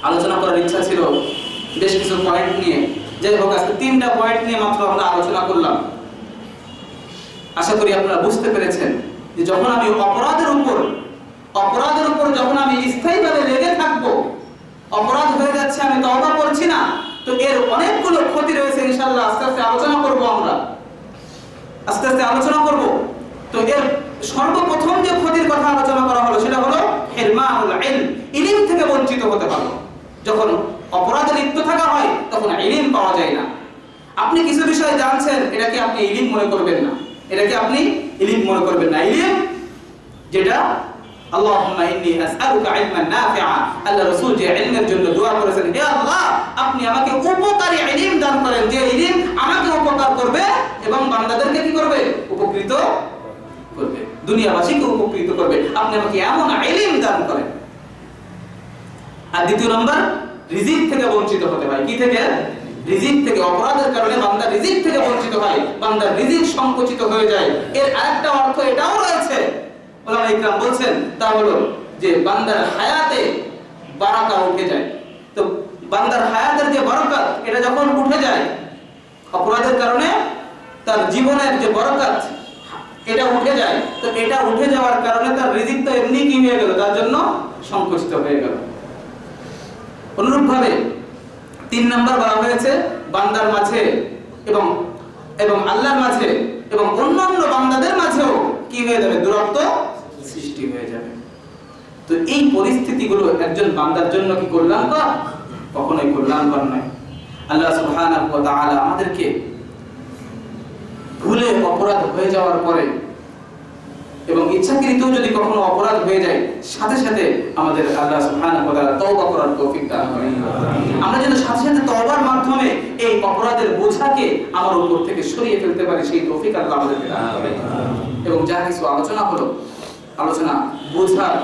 আলোচনা করার ইচ্ছা ছিল বেশ কিছু পয়েন্ট নিয়ে, যাই হোক আজকে 3টা পয়েন্ট নিয়ে মাত্র আমরা আলোচনা করলাম। আশা করি আপনারা বুঝতে পেরেছেন যে যখন আমি অপরাধের উপর যখন আমি স্থায়ীভাবে লেগে থাকবো, অপরাধ হয়ে যাচ্ছে, আমি তওবা করছি না, তো এর অনেকগুলো ক্ষতি রয়েছে। ইনশাআল্লাহ আস্তে আস্তে আলোচনা করব, আমরা আস্তে আস্তে আলোচনা করব। তো এর সর্বপ্রথম যে ক্ষতির কথা আলোচনা করা হলো সেটা হলো হিরমানুল ইলম, ইলম থেকে বঞ্চিত হতে পারো। যখন অপরাধে লিপ্ত থাকা হয় তখন ইলম পাওয়া যায় না। আপনি কিছু বিষয় জানছেন, এটাকে আপনি ইলম মনে করবেন না, এটাকে আপনি ইলম মনে করবেন না। ইলম যেটা আল্লাহুম্মা ইন্নী আসআলুকা ইলমান নাফিআ, আল্লাহ রাসূল যে ইলমের জন্য দোয়া করেছেন, হে আল্লাহ আপনি আমাকে উপকারী ইলম দান করেন, যে ইলম আমাকে উপকার করবে এবং বান্দাদেরকে কি করবে? উপকৃত করবে, দুনিয়াবাসীকে উপকৃত করবে। আপনি আমাকে এমন ইলম দান করেন। আর দ্বিতীয় নম্বর, রিজিক থেকে বঞ্চিত হতে হয়। কি থেকে? রিজিক থেকে। অপরাধের কারণে বান্দা রিজিক থেকে বঞ্চিত হয়, বান্দার রিজিক সংকুচিত হয়ে যায়। এর আরেকটা অর্থ এটাও রয়েছে, ওলামা ইকরাম বলছেন, তা হলো যে বান্দার হায়াতে বারাকা উঠে যায়। তো বান্দার হায়াতের যে বরকত, এটা যখন উঠে যায় অপরাধের কারণে, তার জীবনের যে বরকত এটা উঠে যায়। তো এটা উঠে যাওয়ার কারণে তার রিজিক তো এমনি কি হয়ে গেল, তার জন্য সংকুচিত হয়ে গেল। অনুরূপভাবে 3 নাম্বার বলা হয়েছে, বান্দার মাঝে এবং আল্লাহর মাঝে এবং অন্যান্য বান্দাদের মাঝেও কি হয়ে যাবে? দূরত্ব সৃষ্টি হয়ে যাবে। তো এই পরিস্থিতিগুলো একজন বান্দার জন্য কি কল্যাণকর? কখনোই কল্যাণকর নয়। আল্লাহ সুবহানাহু ওয়া তাআলা আমাদেরকে ভুলে অপরাধ হয়ে যাওয়ার পরে এবং ইচ্ছাকৃত যদি কখনো অপরাধ হয়ে যায়, সাথে সাথে আমাদের আল্লাহ সুবহানাহু ওয়া তাআলা তওবা করার তৌফিক দান করেন। আমরা যেন সাথে সাথে তওবার মাধ্যমে এই অপরাধের বোঝাকে আমার উপর থেকে সরিয়ে ফেলতে পারি, সেই তৌফিক আল্লাহ আমাদেরকে দান করেন। এবং যা কিছু আলোচনা হলো, আলোচনা বোঝার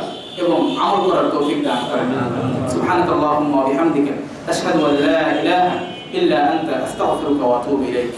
এবং আমল করার তৌফিক দান করেন। সুবহানাকাল্লাহুম্মা ওয়া বিহামদিকা আশহাদু আল লা ইলাহা ইল্লা আনতা আস্তাগফিরুকা ওয়া আতুবু ইলাইক।